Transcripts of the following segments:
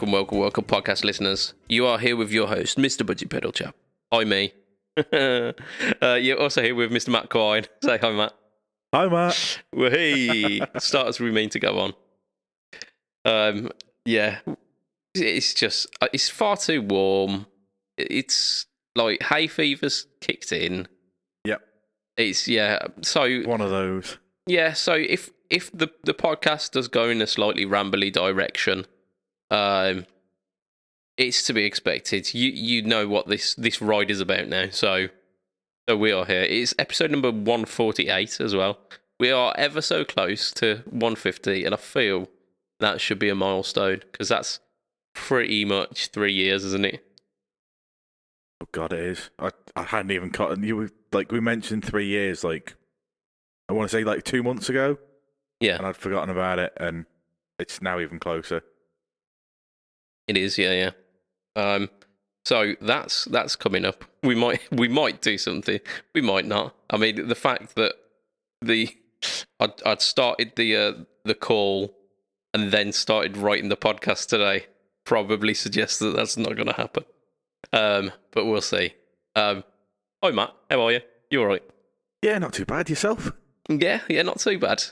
Welcome, podcast listeners. You are here with your host, Mr. BudgetPedalChap. Hi, me. You're also here with Mr. Matt Quine. Say hi, Matt. Hi, Matt. Well, hey, start as we mean to go on. Yeah, it's far too warm. It's like hay fever's kicked in. Yep. So one of those. Yeah, so if the podcast does go in a slightly rambly direction, it's to be expected. You know what this ride is about now, so we are here. It's episode number 148 as well. We are ever so close to 150, and I feel that should be a milestone, because that's pretty much 3 years, isn't it? Oh God, it is. I hadn't even caught you. We mentioned 3 years, like I want to say 2 months ago. Yeah, and I'd forgotten about it, and it's now even closer. It is, yeah. So that's coming up. We might do something. We might not. I mean, the fact that I'd started the call and then started writing the podcast today probably suggests that that's not going to happen. But we'll see. Hi Matt, how are you? You all right? Yeah, not too bad. Yourself? Yeah, not too bad.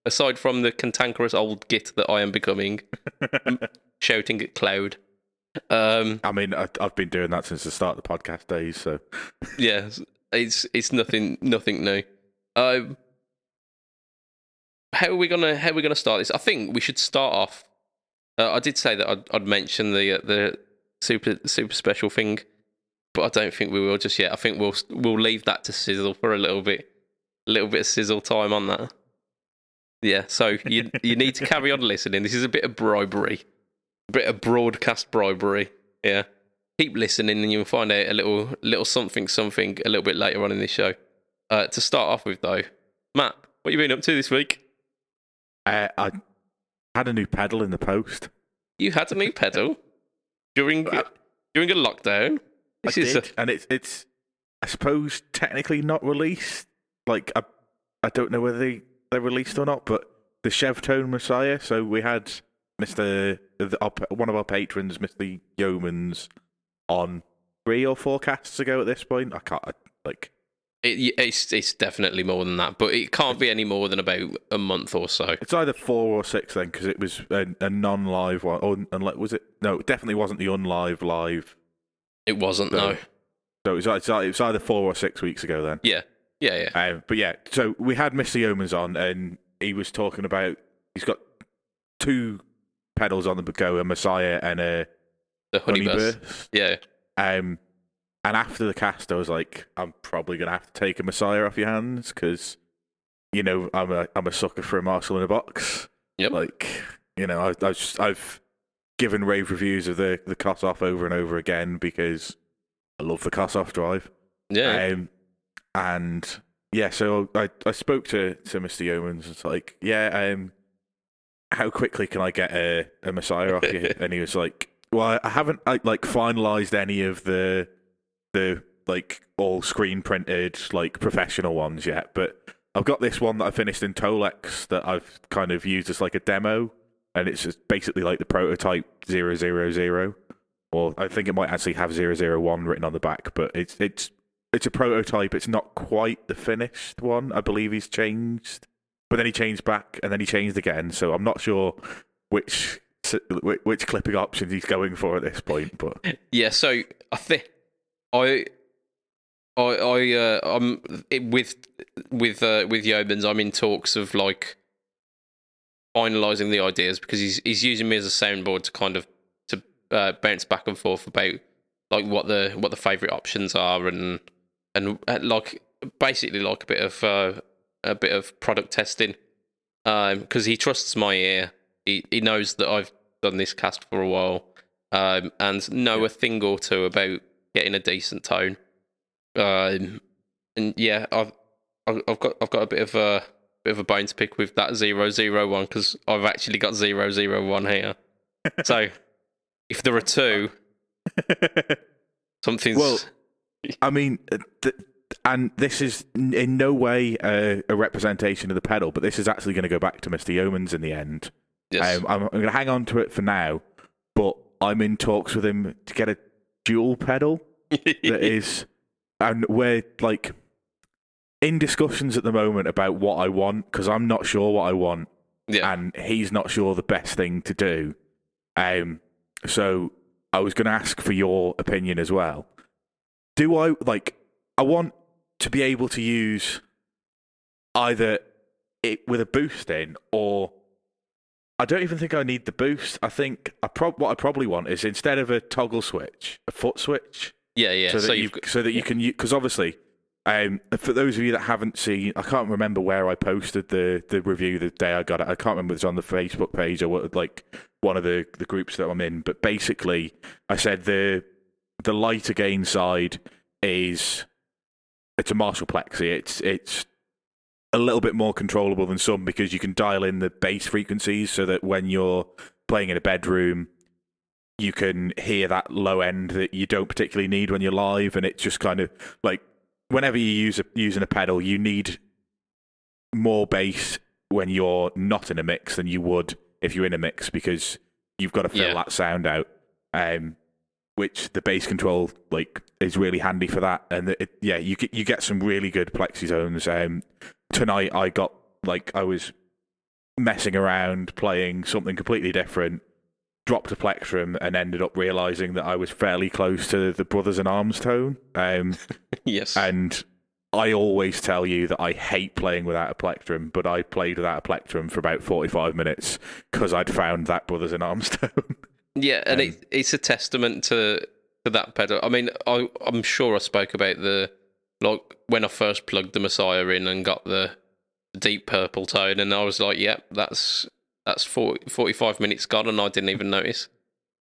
Aside from the cantankerous old git that I am becoming, shouting at cloud. I mean, I've been doing that since the start of the podcast days, so yeah, it's nothing new. How are we gonna start this? I think we should start off. I did say that I'd mention the super special thing, but I don't think we will just yet. I think we'll leave that to sizzle for a little bit of sizzle time on that. Yeah, so you need to carry on listening. This is a bit of bribery, a bit of broadcast bribery. Yeah, keep listening, and you'll find out a little something a little bit later on in this show. To start off with, though, Matt, what you been up to this week? I had a new pedal in the post. You had a new pedal during a lockdown. And it's I suppose technically not released. Like I don't know whether they're released or not, but the Chevtone Messiah. So we had one of our patrons, Mr. Yeomans, on 3 or 4 casts ago at this point. I can't It's definitely more than that, but it can't be any more than about a month or so. It's either 4 or 6 then, because it was a non-live one. Or was it? No, it definitely wasn't the unlive live. It wasn't, no. So it was either 4 or 6 weeks ago then. Yeah. But yeah, so we had Mr. Yeomans on, and he was talking about he's got 2 pedals on the go, a Messiah and the Honeyburst. Yeah. And after the cast, I was like, I'm probably gonna have to take a Messiah off your hands, because I'm a sucker for a Marshall in a box. Yep. I've given rave reviews of the Kossoff over and over again because I love the Kossoff drive. Yeah. And yeah, so I spoke to Mr. Yeomans. It's like, how quickly can I get a Messiah off you? And he was like, well, I haven't finalized any of the all screen printed professional ones yet, but I've got this one that I finished in Tolex that I've kind of used as a demo, and it's just basically the prototype 000, or I think it might actually have 001 written on the back, but it's a prototype. It's not quite the finished one. I believe he's changed, but then he changed back, and then he changed again. So I'm not sure which clipping options he's going for at this point. But yeah, so I think I'm with Yeomans. I'm in talks of finalising the ideas, because he's using me as a soundboard to kind of bounce back and forth about what the favourite options are, and basically a bit of product testing, because he trusts my ear. He knows that I've done this cast for a while, and know a thing or two about getting a decent tone. And yeah, I've got a bit of a bone to pick with that 001, because I've actually got 001 here. So if there are 2, something's... Well, I mean, and this is in no way a representation of the pedal, but this is actually going to go back to Mr. Yeomans in the end. Yes. I'm going to hang on to it for now, but I'm in talks with him to get a dual pedal that is, and we're like in discussions at the moment about what I want, because I'm not sure what I want, and he's not sure the best thing to do. So I was going to ask for your opinion as well. Do I want to be able to use either it with a boost in, or I don't even think I need the boost. I think what I probably want is, instead of a toggle switch, a foot switch. Yeah. So that you can use, because obviously, for those of you that haven't seen, I can't remember where I posted the review the day I got it. I can't remember if it's on the Facebook page or what, like one of the groups that I'm in. But basically, I said the lighter gain side it's a Marshall Plexi. It's a little bit more controllable than some, because you can dial in the bass frequencies so that when you're playing in a bedroom, you can hear that low end that you don't particularly need when you're live. And it's just kind of like, whenever you're using a pedal, you need more bass when you're not in a mix than you would if you're in a mix, because you've got to fill that sound out. Which the bass control is really handy for that. And you get some really good plexi zones. Tonight I was messing around playing something completely different, dropped a Plectrum, and ended up realising that I was fairly close to the Brothers in Arms tone. Yes. And I always tell you that I hate playing without a Plectrum, but I played without a Plectrum for about 45 minutes because I'd found that Brothers in Arms tone. Yeah, and it's a testament to that pedal. I mean, I'm sure I spoke about when I first plugged the Messiah in and got the deep purple tone, and I was like, yep, that's 45 minutes gone, and I didn't even notice.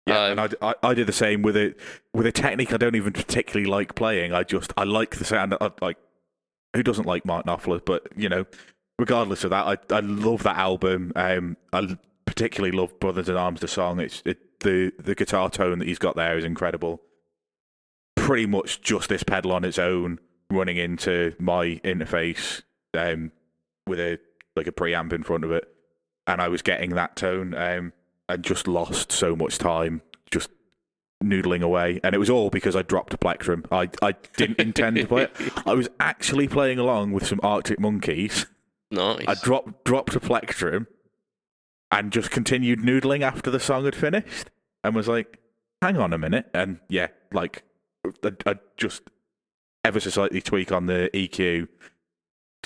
Yeah, and I did the same with a technique I don't even particularly like playing. I like the sound. Who doesn't like Mark Knopfler? But regardless of that, I love that album. I particularly love Brothers in Arms, the song. The guitar tone that he's got there is incredible. Pretty much just this pedal on its own, running into my interface with a preamp in front of it, and I was getting that tone. I just lost so much time just noodling away, and it was all because I dropped a Plectrum. I didn't intend to play it. I was actually playing along with some Arctic Monkeys. Nice. I dropped a Plectrum and just continued noodling after the song had finished, and was like, hang on a minute. And I just ever so slightly tweak on the EQ,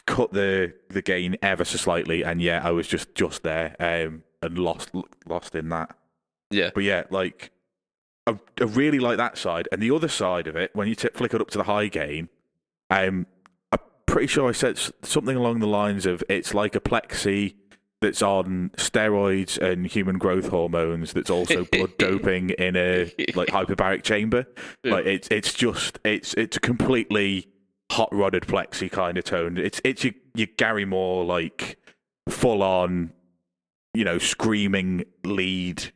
cut the gain ever so slightly, and I was just there and lost in that. Yeah. But I really like that side. And the other side of it, when you flick it up to the high gain, I'm pretty sure I said something along the lines of, it's like a plexi that's on steroids and human growth hormones that's also blood doping in a hyperbaric chamber. Yeah. It's a completely hot rodded plexi kind of tone. It's your Gary Moore full on, screaming lead,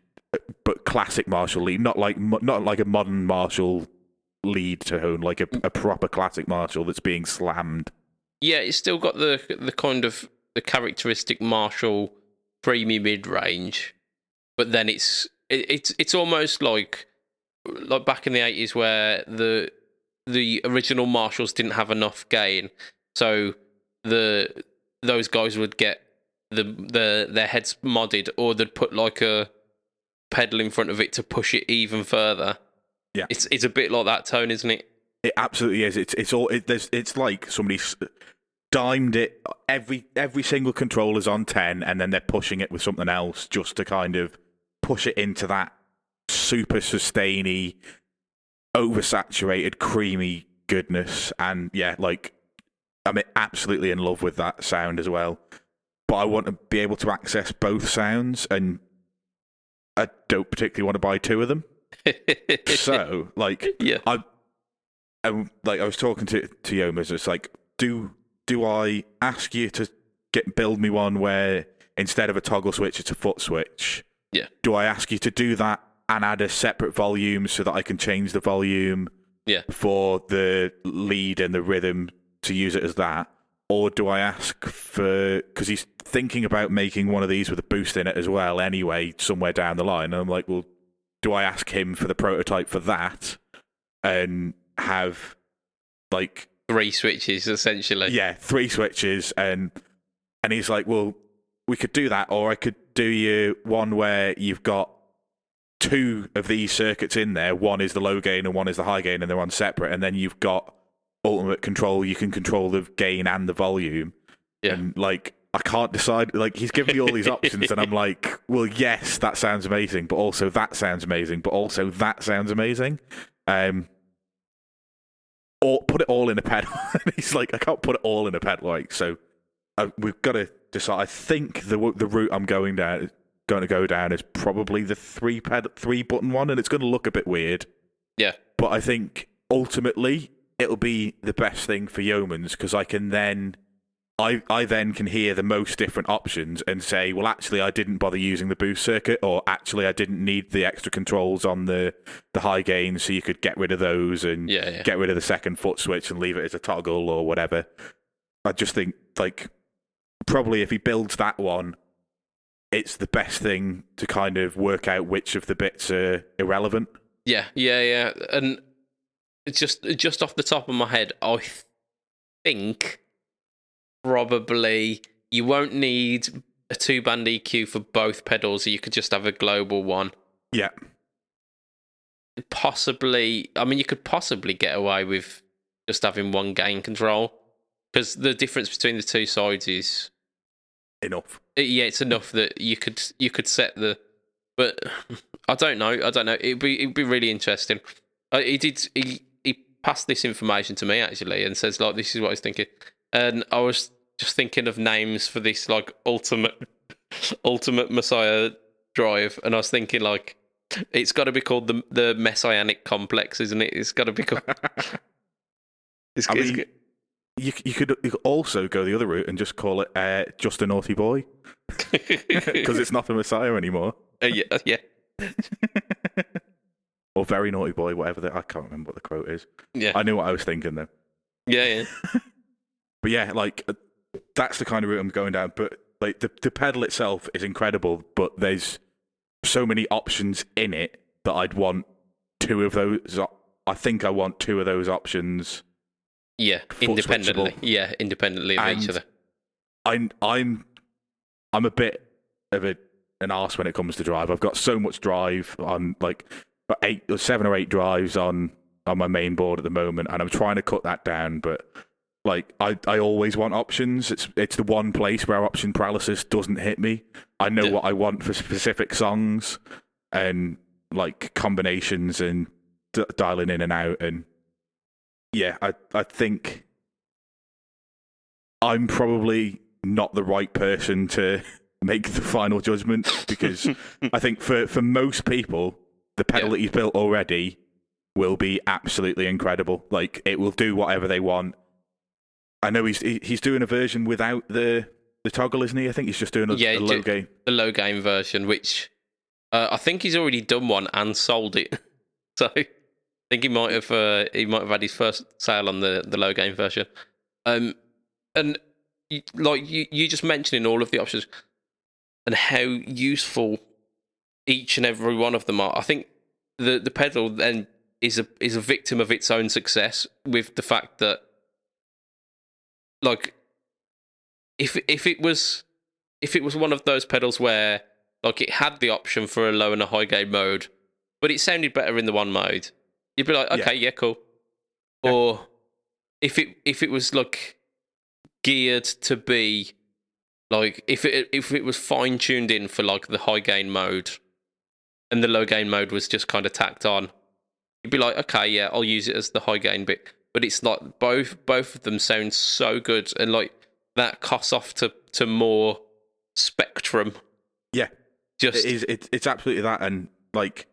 but classic Marshall lead, not like a modern Marshall lead tone, like a proper classic Marshall that's being slammed. Yeah, it's still got the kind of the characteristic Marshall creamy mid range, but then it's almost like back in the 80s where the original Marshalls didn't have enough gain, so those guys would get their heads modded, or they'd put a pedal in front of it to push it even further. Yeah, it's a bit like that tone, isn't it? It absolutely is. It's like somebody's dimed it. Every single controller's on 10, and then they're pushing it with something else just to kind of push it into that super sustainy, oversaturated, creamy goodness. And I'm absolutely in love with that sound as well. But I want to be able to access both sounds, and I don't particularly want to buy two of them. So, I was talking to Yomas. It's like, do I ask you to build me one where instead of a toggle switch, it's a foot switch? Yeah. Do I ask you to do that and add a separate volume so that I can change the volume? Yeah. For the lead and the rhythm to use it as that? Or do I ask for, because he's thinking about making one of these with a boost in it as well anyway, somewhere down the line. And I'm like, well, do I ask him for the prototype for that and have like 3 switches essentially? Yeah, 3 switches, and he's like, well, we could do that, or I could do you one where you've got 2 of these circuits in there. One is the low gain and one is the high gain, and they're on separate. And then you've got ultimate control. You can control the gain and the volume. Yeah. And like, I can't decide. Like, he's giving me all these options, and I'm like, well, yes, that sounds amazing, but also that sounds amazing, but also that sounds amazing. Or put it all in a pedal. He's like, I can't put it all in a pedal. Like, so we've got to decide. I think the route I'm going to go down is probably the 3-button one, and it's going to look a bit weird. Yeah. But I think ultimately it'll be the best thing for Yeomans, because I can then I then can hear the most different options and say, well, actually, I didn't bother using the boost circuit, or actually, I didn't need the extra controls on the high gain, so you could get rid of those and get rid of the second foot switch and leave it as a toggle or whatever. I just think, like, probably if he builds that one, it's the best thing to kind of work out which of the bits are irrelevant. Yeah. And it's just off the top of my head, I think probably you won't need a 2-band EQ for both pedals. You could just have a global one. Yeah. Possibly, I mean, you could possibly get away with just having one gain control, because the difference between the 2 sides is enough. Yeah, it's enough that you could set the. But I don't know. It'd be really interesting. He passed this information to me actually, and says, like, this is what I was thinking, and I was just thinking of names for this, like, ultimate Messiah drive, and I was thinking, like, it's got to be called the Messianic Complex, isn't it? It's got to be called. You could also go the other route and just call it Just a Naughty Boy, because it's not the Messiah anymore. Yeah. Or Very Naughty Boy, whatever. I can't remember what the quote is. Yeah. I knew what I was thinking though. Yeah. But yeah, like, that's the kind of route I'm going down. But like, the pedal itself is incredible, but there's so many options in it that I'd want 2 of those. I think I want 2 of those options. Yeah, independently. Yeah, independently of each other. I'm a bit of an arse when it comes to drive. I've got so much drive on, like, 7 or 8 drives on my main board at the moment, and I'm trying to cut that down. But like, I always want options. It's the one place where option paralysis doesn't hit me. I know what I want for specific songs and like combinations and dialing in and out. And yeah, I think I'm probably not the right person to make the final judgment, because I think for most people, the pedal that he's built already will be absolutely incredible. Like, it will do whatever they want. I know he's doing a version without the toggle, isn't he? I think he's just doing a low gain. The low gain version, which I think he's already done one and sold it. So I think he might have had his first sale on the low gain version. And like you just mentioning all of the options and how useful each and every one of them are. I think the pedal then is a victim of its own success, with the fact that, like, if it was one of those pedals where, like, it had the option for a low and a high gain mode, but it sounded better in the one mode, you'd be like, okay, yeah, cool. Yeah. Or if it was, like, geared to be, like, if it was fine tuned in for, like, the high gain mode, and the low gain mode was just kind of tacked on, you'd be like, okay, yeah, I'll use it as the high gain bit. But it's like both of them sound so good, and like that costs off to more spectrum. Yeah, just it's absolutely that, and like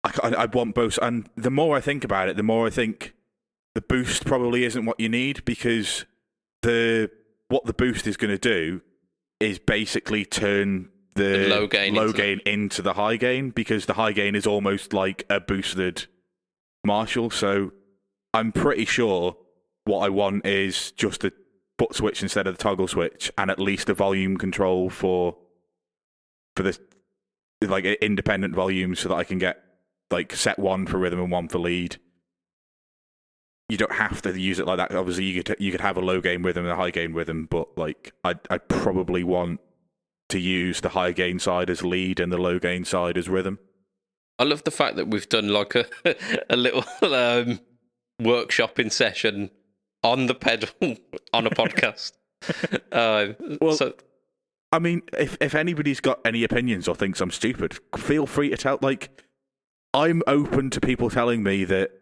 I want both. And the more I think about it, the more I think the boost probably isn't what you need, because what the boost is going to do is basically turn the low gain into the high gain, because the high gain is almost like a boosted Marshall. So I'm pretty sure what I want is just a foot switch instead of the toggle switch, and at least a volume control for the like independent volumes so that I can get like set one for rhythm and one for lead. You don't have to use it like that. Obviously, you could have a low gain rhythm and a high gain rhythm, but like I'd probably want to use the high gain side as lead and the low gain side as rhythm. I love the fact that we've done like a little workshopping session on the pedal on a podcast. Well, so, I mean, if anybody's got any opinions or thinks I'm stupid, feel free to tell. Like, I'm open to people telling me that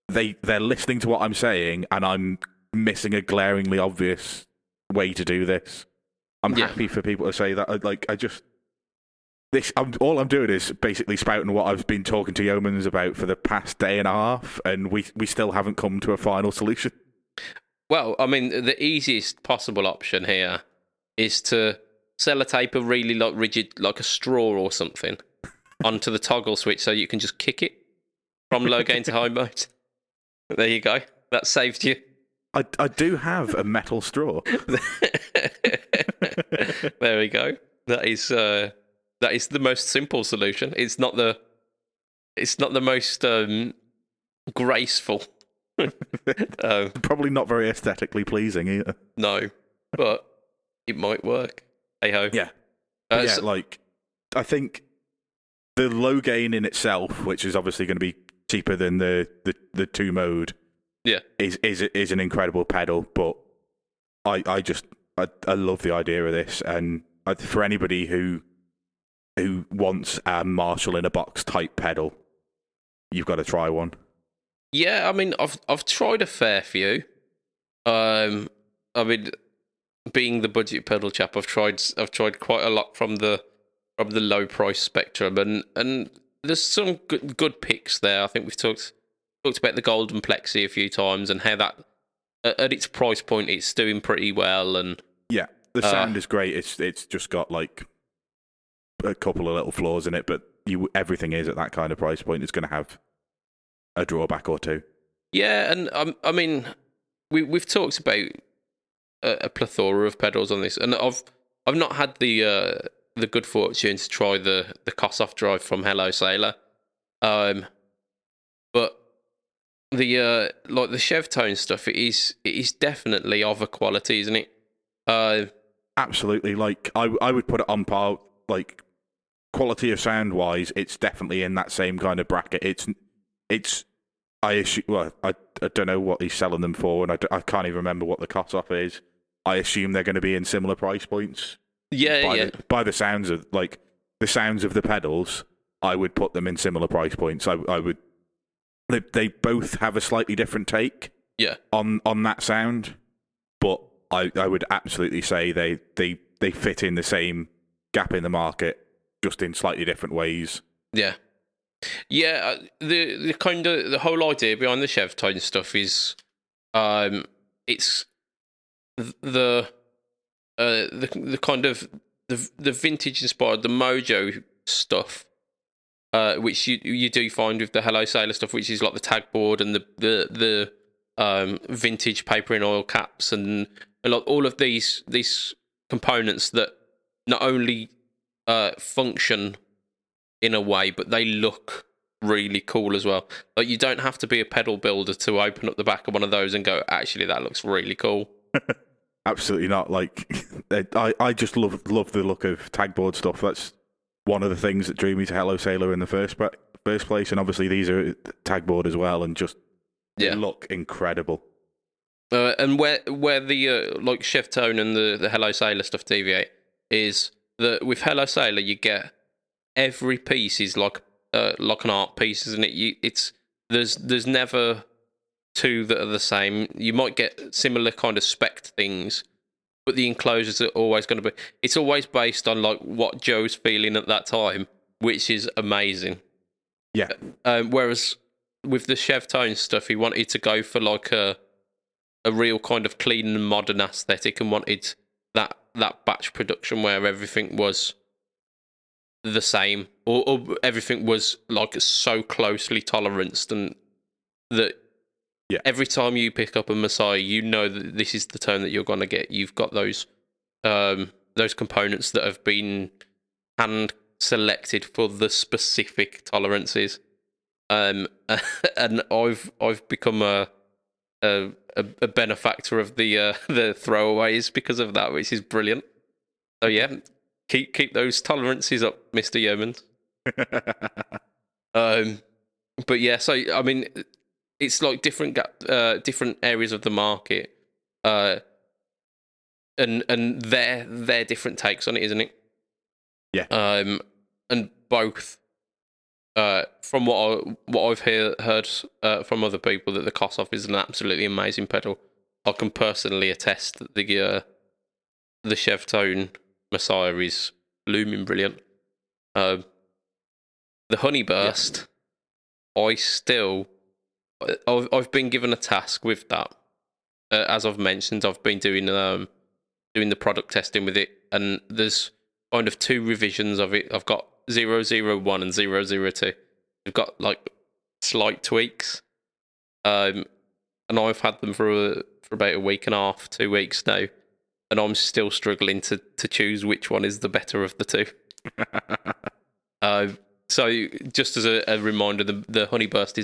they're listening to what I'm saying and I'm missing a glaringly obvious way to do this. I'm happy for people to say that. All I'm doing is basically spouting what I've been talking to Yeomans about for the past day and a half, and we still haven't come to a final solution. Well, I mean, the easiest possible option here is to sellotape a really like rigid, like a straw or something, onto the toggle switch so you can just kick it from low gain to high mode. There you go. That saved you. I do have a metal straw. There we go. That is the most simple solution. It's not the most graceful. Probably not very aesthetically pleasing either. No, but it might work. Hey ho. Yeah. I think the low gain in itself, which is obviously going to be cheaper than the two mode, is an incredible pedal. But I love the idea of this, and for anybody who wants a Marshall in a box type pedal, you've got to try one. Yeah, I mean, I've tried a fair few. I mean, being the budget pedal chap, I've tried quite a lot from the low price spectrum, and there's some good picks there. I think we've talked about the Golden Plexi a few times and how that at its price point it's doing pretty well. And yeah, the sound is great. It's just got like a couple of little flaws in it, but everything is at that kind of price point. It's going to have a drawback or two. Yeah, and I mean, we've talked about a plethora of pedals on this, and I've not had the good fortune to try the Kossoff drive from Hello Sailor, but the like the Chevtone stuff, it is definitely of a quality, isn't it? Absolutely. Like I would put it on par. Like quality of sound wise, it's definitely in that same kind of bracket. It's I assume. Well, I don't know what he's selling them for, and I can't even remember what the Kossoff is. I assume they're going to be in similar price points. By the sounds of the pedals, I would put them in similar price points. I would. They both have a slightly different take. Yeah. On that sound, but I would absolutely say they fit in the same gap in the market, just in slightly different ways. Yeah. Yeah, the kind of the whole idea behind the Chevtone stuff is, it's the kind of the vintage inspired, the Mojo stuff, which you do find with the Hello Sailor stuff, which is like the tag board and the vintage paper and oil caps and like all of these components that not only function in a way, but they look really cool as well. Like you don't have to be a pedal builder to open up the back of one of those and go, actually, that looks really cool. Absolutely not. Like I just love the look of tagboard stuff. That's one of the things that drew me to Hello Sailor in the first place. And obviously these are tagboard as well, and just they look incredible. And where the like Chevtone and the Hello Sailor stuff deviate is that with Hello Sailor you get every piece is like an art piece, isn't it? There's never two that are the same. You might get similar kind of spec things, but the enclosures are always going to be. It's always based on like what Joe's feeling at that time, which is amazing. Yeah. Whereas with the Chevtone stuff, he wanted to go for like a real kind of clean and modern aesthetic, and wanted that batch production where everything was the same, or everything was like so closely toleranced, and that every time you pick up a Messiah, you know that this is the tone that you're going to get. You've got those components that have been hand selected for the specific tolerances. And I've become a benefactor of the throwaways because of that, which is brilliant. So yeah, keep those tolerances up, Mr. Yeomans. But yeah, so I mean, it's like different areas of the market, and their different takes on it, isn't it? Yeah. And both, from what I've heard from other people, that the Kossoff is an absolutely amazing pedal. I can personally attest that the Chevtone Messiah is blooming brilliant. The Honeyburst, I've been given a task with that. As I've mentioned, I've been doing the product testing with it, and there's kind of 2 revisions of it. I've got 001 and 002. They've got like slight tweaks, and I've had them for about a week and a half, 2 weeks now, and I'm still struggling to choose which one is the better of the 2. So just as a reminder, the Honeyburst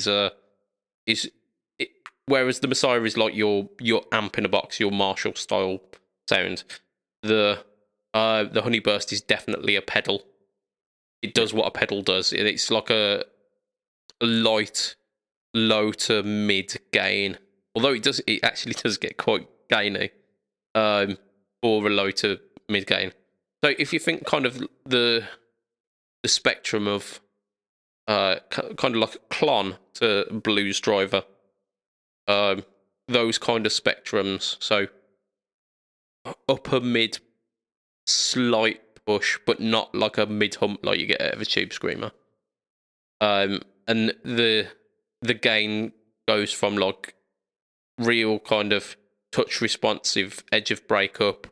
whereas the Messiah is like your amp in a box, your Marshall style sound. The Honeyburst is definitely a pedal. It does what a pedal does. It's like a light, low to mid gain. Although it actually does get quite gainy, or a low to mid gain. So if you think kind of the spectrum of kind of like Klon to Blues Driver, those kind of spectrums. So upper mid, slight push, but not like a mid hump like you get out of a Tube Screamer. And the gain goes from like real kind of touch responsive edge of breakup,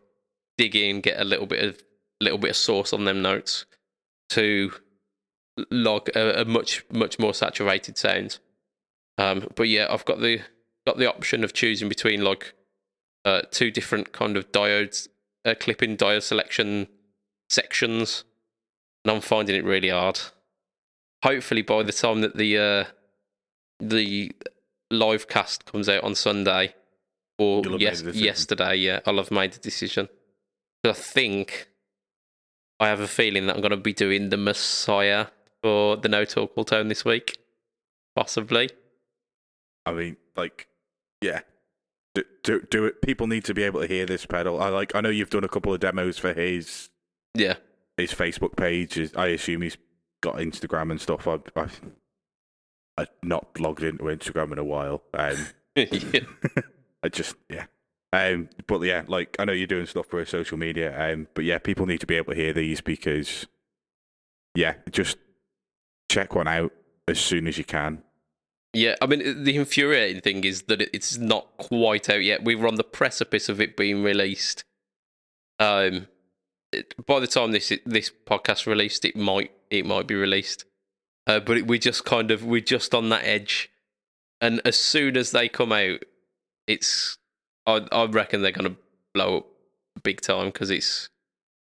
dig in, get a little bit of source on them notes, to like a much more saturated sound. But yeah, I've got the option of choosing between like 2 different kind of diodes, clipping diode selection sections, and I'm finding it really hard. Hopefully, by the time that the live cast comes out on Sunday, or yesterday, yeah, I'll have made a decision. I think I have a feeling that I'm going to be doing the Messiah for the No Talk All Tone this week, possibly. I mean, like, yeah. Do it. People need to be able to hear this pedal. I know you've done a couple of demos for his Facebook page. I assume he's got Instagram and stuff. I've not logged into Instagram in a while. Yeah. But yeah, like, I know you're doing stuff for social media. But yeah, people need to be able to hear these because, yeah, just check one out as soon as you can. Yeah, I mean, the infuriating thing is that it's not quite out yet. We were on the precipice of it being released. By the time this podcast released, it might be released. But we're just on that edge, and as soon as they come out, I reckon they're gonna blow up big time because it's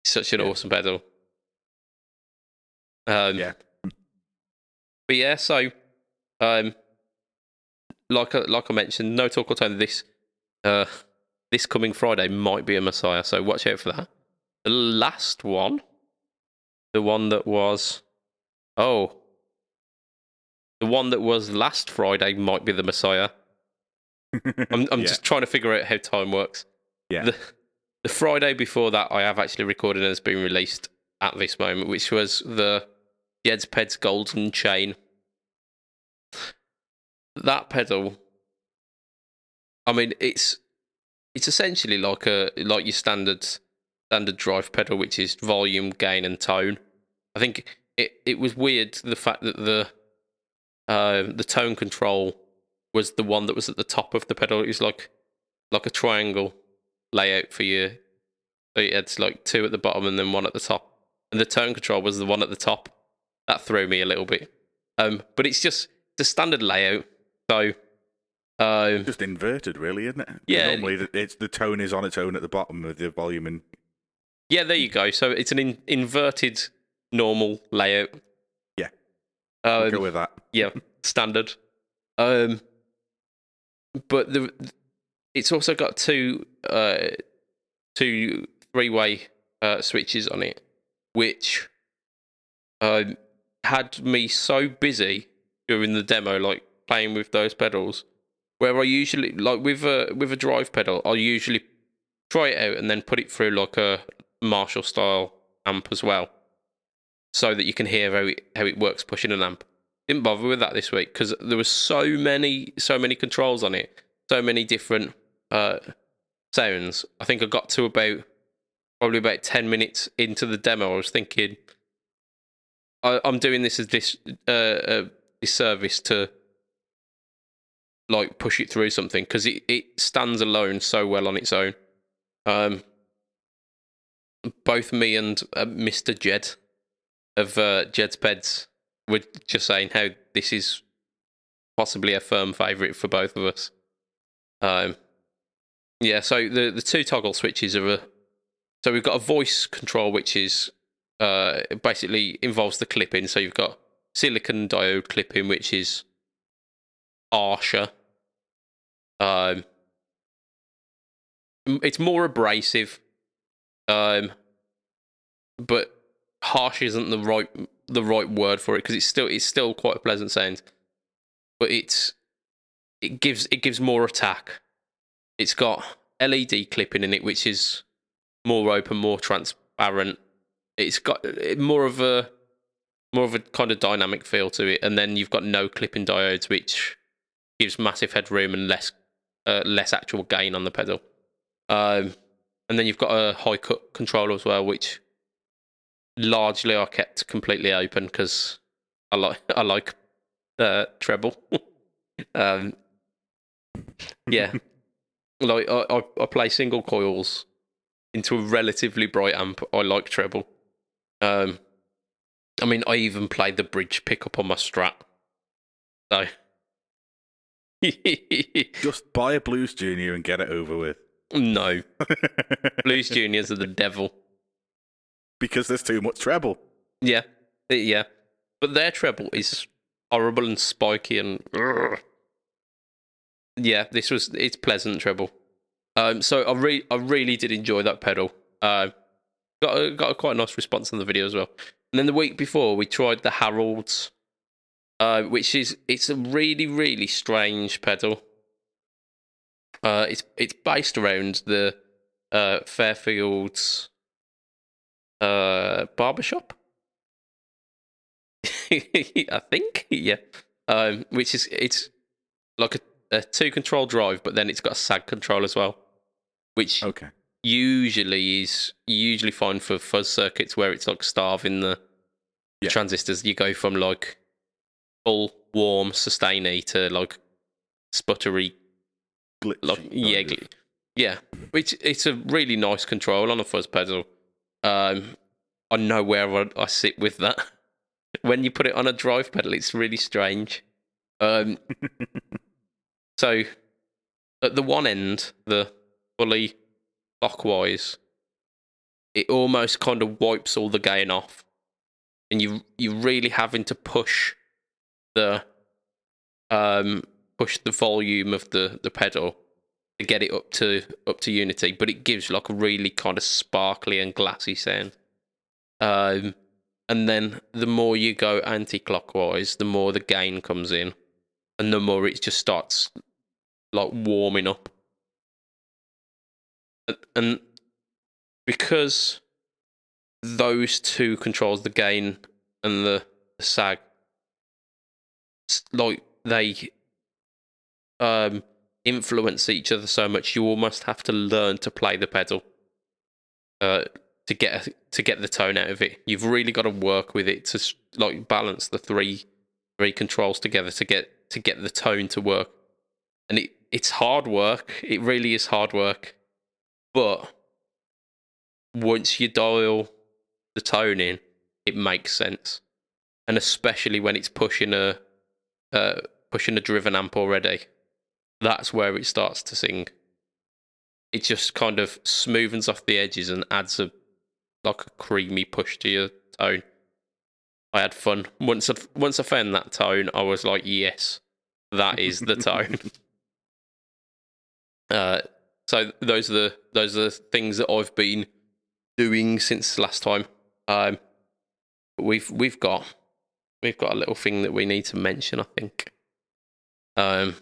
such an awesome pedal. Yeah. But yeah, so like I mentioned, No Talk or Tone this coming Friday might be a Messiah, so watch out for that. The last one, the one that was last Friday might be the Messiah. I'm just trying to figure out how time works. Yeah. The Friday before that, I have actually recorded and has been released at this moment, which was the BudgetPed's Golden Chain. That pedal, I mean, it's essentially like your standard drive pedal, which is volume, gain, and tone. I think it was weird the fact that the tone control was the one that was at the top of the pedal. It was like a triangle layout for you. So it had like 2 at the bottom and then 1 at the top, and the tone control was the one at the top. That threw me a little bit. But it's just the standard layout. So just inverted, really, isn't it? Yeah. Normally, the tone is on its own at the bottom of the volume, and yeah, there you go. So it's an inverted normal layout. Yeah. We'll go with that. Yeah, standard. But it's also got two 3-way switches on it, which had me so busy during the demo, like playing with those pedals, where I usually, like with a drive pedal, I'll usually try it out and then put it through like a Marshall style amp as well, so that you can hear how it works pushing an amp. Didn't bother with that this week because there was so many controls on it, so many different sounds. I think I got to probably about 10 minutes into the demo. I was thinking, I'm doing this as disservice to like push it through something, because it stands alone so well on its own. Both me and Mr. Jed of JedsPeds were just saying how this is possibly a firm favourite for both of us. Yeah, so the two toggle switches are so we've got a voice control, which is basically involves the clipping. So you've got silicon diode clipping, which is harsher. It's more abrasive, but harsh isn't the right word for it, because it's still quite a pleasant sound, but it gives more attack. It's got LED clipping in it, which is more open, more transparent. It's got more of a kind of dynamic feel to it, and then you've got no clipping diodes, which gives massive headroom and less actual gain on the pedal. And then you've got a high cut control as well, which largely I kept completely open because I like treble. Yeah, like I play single coils into a relatively bright amp. I like treble. I mean, I even played the bridge pickup on my Strat. So just buy a Blues Junior and get it over with. No, Blues Juniors are the devil. Because there's too much treble. Yeah. But their treble is horrible and spiky and... Yeah, it's pleasant treble. So I really did enjoy that pedal. Got a quite nice response on the video as well. And then the week before, we tried the Harold's, it's a really, really strange pedal. It's based around the Fairfield's barbershop. I think, yeah. Which it's like a 2-control drive, but then it's got a sag control as well, which usually is fine for fuzz circuits where it's like starving the transistors. You go from like full warm sustain-y to like sputtery, yeah. Which it's a really nice control on a fuzz pedal. I know where I sit with that. When you put it on a drive pedal, it's really strange. So, at the one end, the fully clockwise, it almost kind of wipes all the gain off, and you're really having to push the volume of the pedal to get it up to unity, but it gives like a really kind of sparkly and glassy sound. And then the more you go anti-clockwise, the more the gain comes in, and the more it just starts like warming up. And because those two controls, the gain and the sag, like they influence each other so much, you almost have to learn to play the pedal to get the tone out of it. You've really got to work with it to like balance the three controls together to get the tone to work. And it's hard work. It really is hard work. But once you dial the tone in, it makes sense. And especially when it's pushing a driven amp already, that's where it starts to sing. It just kind of smoothens off the edges and adds a creamy push to your tone. I had fun. Once I found that tone, I was like, yes, that is the tone. So those are the things that I've been doing since last time. We've got a little thing that we need to mention, I think. I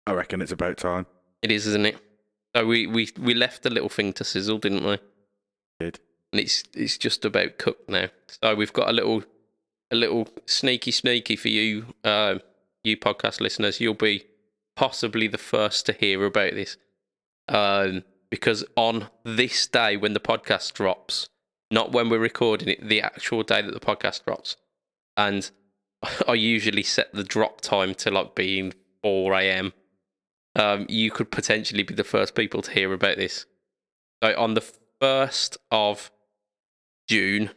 reckon it's about time. It is, isn't it? So we left a little thing to sizzle, didn't we? Did. And it's just about cooked now. So we've got a little sneaky for you, you podcast listeners. You'll be possibly the first to hear about this, because on this day when the podcast drops, not when we're recording it, the actual day that the podcast drops, and I usually set the drop time to like being 4 a.m. You could potentially be the first people to hear about this. So on the 1st of June,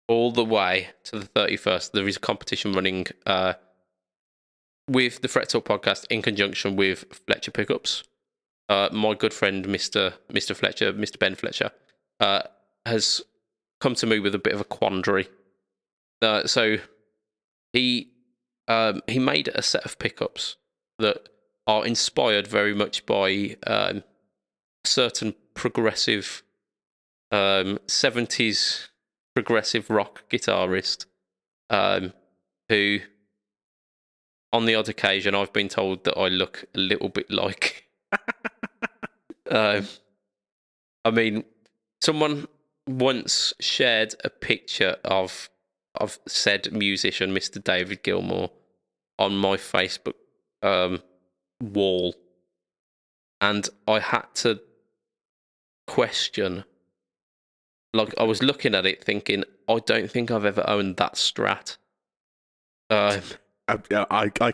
all the way to the 31st, there is a competition running with the Fret Talk podcast in conjunction with Fletcher Pickups. My good friend, Mr. Fletcher, Mr. Ben Fletcher, has come to me with a bit of a quandary. So he made a set of pickups that are inspired very much by a certain progressive 70s progressive rock guitarist who, on the odd occasion, I've been told that I look a little bit like. I mean, someone once shared a picture of said musician, Mr. David Gilmour, on my Facebook wall, and I had to question. Like, I was looking at it thinking, I don't think I've ever owned that Strat. I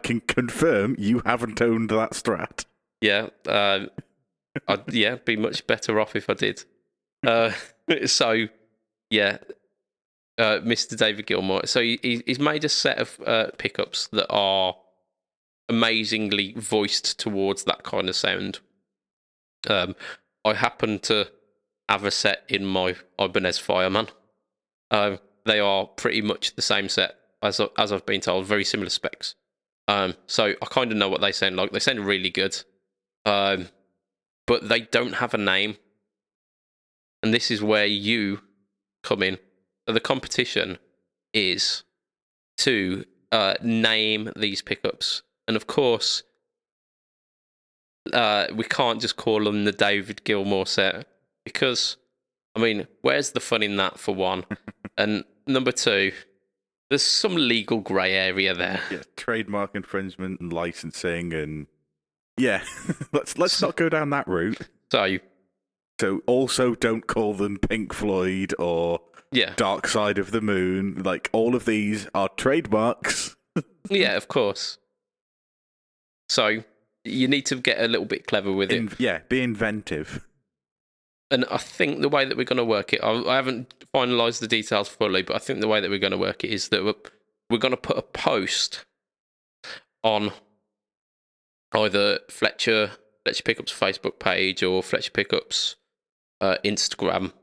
can confirm you haven't owned that Strat. Yeah, I'd be much better off if I did. So, yeah, Mr. David Gilmour. So he's made a set of pickups that are amazingly voiced towards that kind of sound. I happen to have a set in my Ibanez Fireman. They are pretty much the same set as I've been told, very similar specs. So I kind of know what they sound like. They sound really good, but they don't have a name. And this is where you come in. So the competition is to name these pickups. And of course, we can't just call them the David Gilmour set, because, I mean, where's the fun in that, for one? And number two, there's some legal grey area there. Yeah, trademark infringement and licensing, and yeah, let's not go down that route. So also don't call them Pink Floyd or Dark Side of the Moon. Like, all of these are trademarks. Yeah, of course. So you need to get a little bit clever with it. Yeah, be inventive. And I think the way that we're going to work it, I haven't finalised the details fully, but I think the way that we're going to work it is that we're going to put a post on either Fletcher Pickups Facebook page or Fletcher Pickups Instagram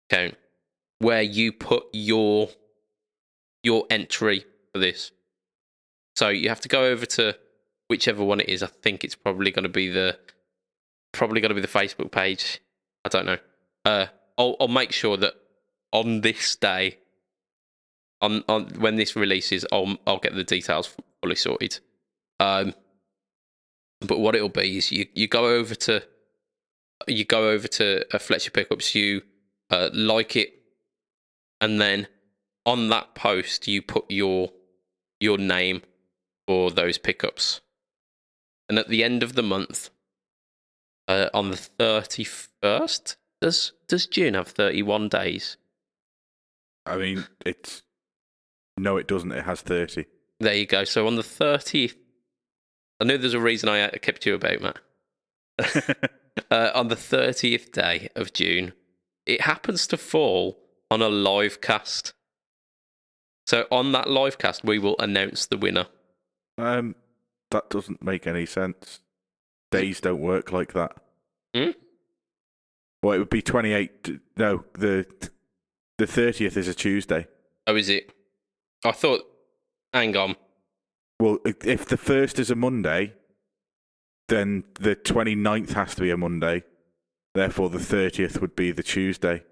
account, where you put your entry for this. So you have to go over to whichever one it is. I think it's probably going to be the Facebook page. I don't know. I'll make sure that on this day, on when this releases, I'll get the details fully sorted. But what it'll be is you go over to Fletcher Pickups, you like it, and then on that post you put your name for those pickups, and at the end of the month, on the 31st, does June have 31 days? I mean, no, it doesn't. It has 30. There you go. So on the 30th, I knew there's a reason I kept you about, Matt. On the 30th day of June, it happens to fall on a live cast. So on that live cast, we will announce the winner. That doesn't make any sense. Days don't work like that. Well, it would be 28. No, the 30th is a Tuesday. Oh, is it? I thought, hang on. Well, if the 1st is a Monday, then the 29th has to be a Monday. Therefore, the 30th would be the Tuesday.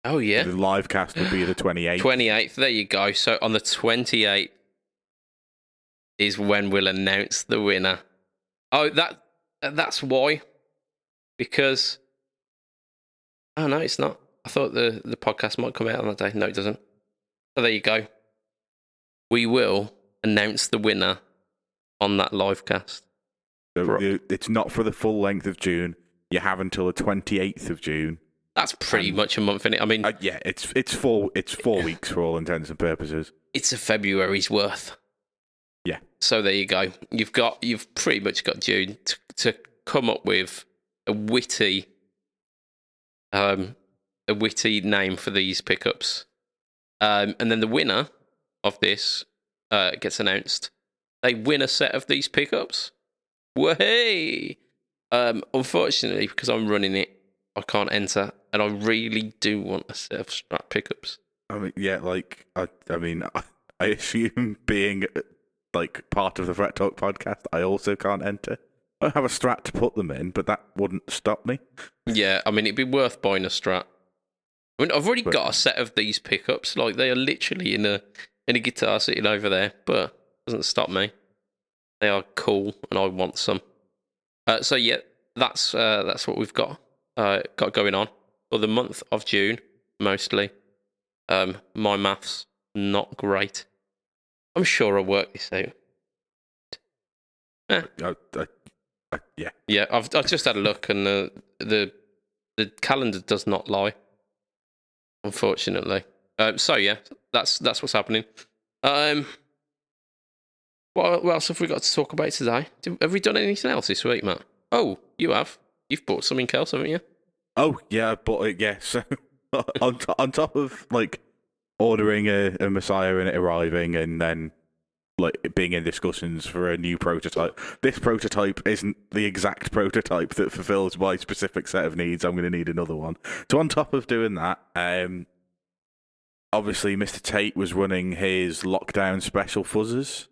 Oh, yeah. The live cast would be the 28th. 28th, there you go. So on the 28th is when we'll announce the winner. Oh, that's why. Because... Oh, no, it's not. I thought the podcast might come out on that day. No, it doesn't. So there you go. We will announce the winner on that live cast. So it's not for the full length of June. You have until the 28th of June. That's pretty much a month, innit? I mean, yeah, it's 4 weeks for all intents and purposes. It's a February's worth. Yeah. So there you go. You've pretty much got June to come up with a witty name for these pickups, and then the winner of this gets announced. They win a set of these pickups. Way. Unfortunately, because I'm running it, I can't enter, and I really do want a set of Strat pickups. I mean, yeah, like I assume being like part of the Fret Talk podcast, I also can't enter. I don't have a Strat to put them in, but that wouldn't stop me. Yeah, I mean, it'd be worth buying a Strat. I mean, I've already got a set of these pickups. Like, they are literally in a guitar sitting over there, but it doesn't stop me. They are cool, and I want some. So yeah, that's what we've got going on for the month of June, mostly. My maths not great. I'm sure I'll work this out. Yeah. Yeah, I've just had a look, and the calendar does not lie, unfortunately. So yeah, that's what's happening. What else have we got to talk about today? Have we done anything else this week, Matt? Oh, you have. You've bought something else, haven't you? Oh yeah, I bought it. Yeah, so on top of like ordering a Messiah and it arriving, and then like being in discussions for a new prototype. This prototype isn't the exact prototype that fulfills my specific set of needs. I'm going to need another one. So on top of doing that, obviously Mr. Tate was running his lockdown special fuzzers.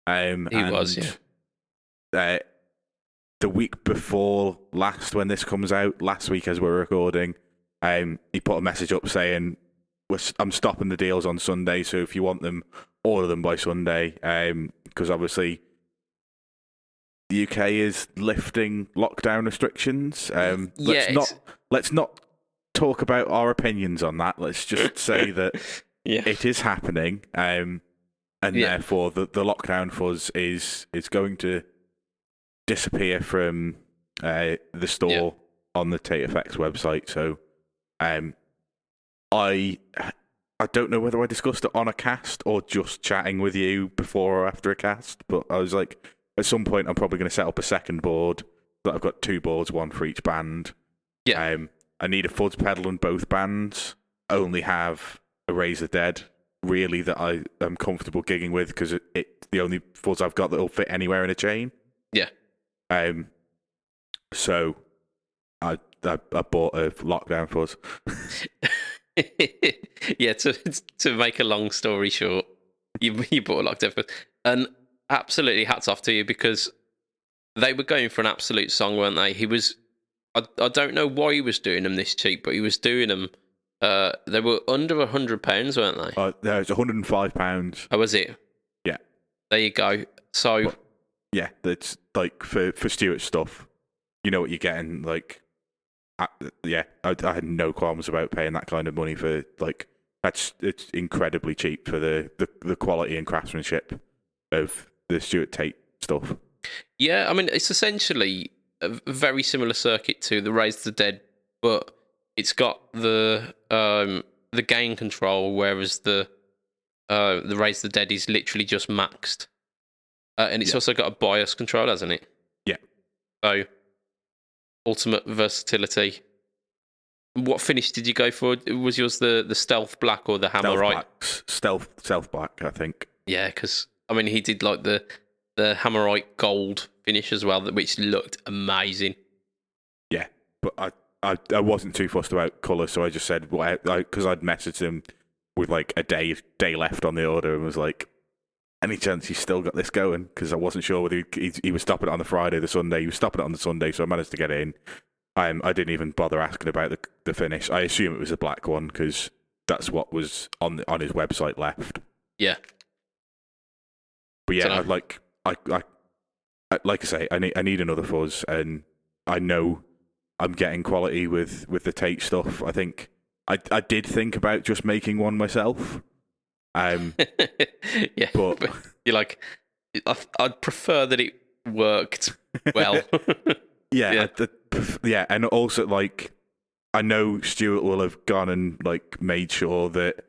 He was, yeah. The week before last, when this comes out, last week as we're recording, he put a message up saying, I'm stopping the deals on Sunday, so if you want them, order them by Sunday. Because obviously the UK is lifting lockdown restrictions. Let's not talk about our opinions on that. Let's just say that it is happening. And therefore, the lockdown fuzz is going to disappear from the store on the TateFX website. So, I don't know whether I discussed it on a cast or just chatting with you before or after a cast, but I was like, at some point, I'm probably going to set up a second board. That I've got 2 boards, one for each band. Yeah. I need a fuzz pedal in both bands. I only have a Raise the Dead, really, that I am comfortable gigging with, because it's the only fuzz I've got that will fit anywhere in a chain. Yeah. So I bought a lockdown fuzz. Yeah, to make a long story short, you bought a lockdown fuzz, and absolutely hats off to you, because they were going for an absolute song, weren't they? He was, I don't know why he was doing them this cheap, but he was doing them. They were under £100, weren't they? No, it's £105. Oh, was it? Yeah. There you go. So, yeah, it's like for Stuart stuff. You know what you're getting. Like, I had no qualms about paying that kind of money for like. It's incredibly cheap for the quality and craftsmanship of the Stuart Tate stuff. Yeah, I mean, it's essentially a very similar circuit to the Raise the Dead, but it's got the gain control, whereas the Raise the Dead is literally just maxed, and it's also got a bias control, hasn't it? Yeah. So ultimate versatility. What finish did you go for? Was yours the stealth black or the hammerite? Stealth black, I think. Yeah, because I mean he did like the hammerite gold finish as well, which looked amazing. Yeah, but I wasn't too fussed about colour, so I just said, because I'd messaged him with like a day left on the order, and was like, any chance he's still got this going? Because I wasn't sure whether he was stopping it on the Friday, the Sunday. He was stopping it on the Sunday, so I managed to get it in. I didn't even bother asking about the finish. I assume it was a black one because that's what was on his website left. Yeah. But yeah, like I say, I need another fuzz, and I know I'm getting quality with the Tate stuff. I think I did think about just making one myself. Yeah, but you're like, I'd prefer that it worked well. Yeah, and also like I know Stuart will have gone and like made sure that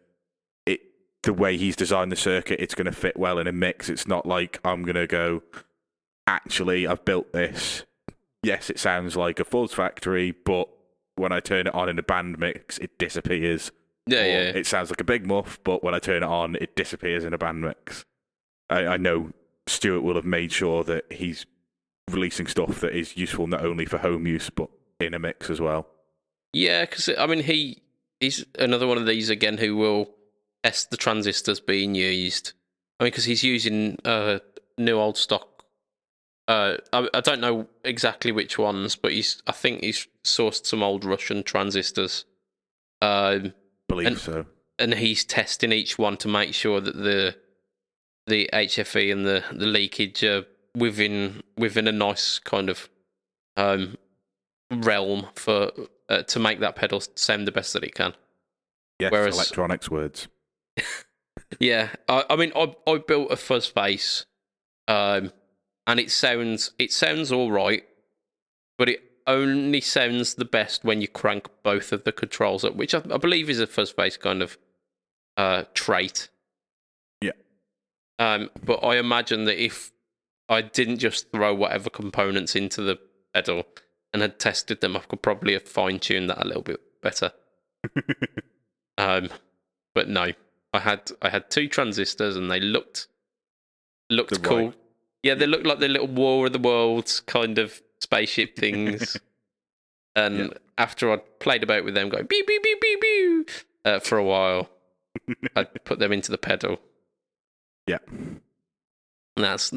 the way he's designed the circuit, it's going to fit well in a mix. It's not like I'm going to go, actually, I've built this. Yes, it sounds like a fuzz factory, but when I turn it on in a band mix, it disappears. Yeah. It sounds like a big muff, but when I turn it on, it disappears in a band mix. I know Stuart will have made sure that he's releasing stuff that is useful not only for home use, but in a mix as well. Yeah, because, I mean, he's another one of these, again, who will test the transistors being used. I mean, because he's using new old stock. I don't know exactly which ones, but I think he's sourced some old Russian transistors. Believe so. And he's testing each one to make sure that the HFE and the leakage are within a nice kind of realm for to make that pedal sound the best that it can. Yes, whereas, electronics words. Yeah, I mean, I built a fuzz bass, and it sounds all right, but it only sounds the best when you crank both of the controls up, which I believe is a fuzz bass kind of trait. Yeah. But I imagine that if I didn't just throw whatever components into the pedal and had tested them, I could probably have fine-tuned that a little bit better. But no. I had two transistors and they looked cool. Right. Yeah, they looked like the little War of the Worlds kind of spaceship things. And after I'd played about with them going beep beep beep beep beep for a while, I'd put them into the pedal. Yeah. And that's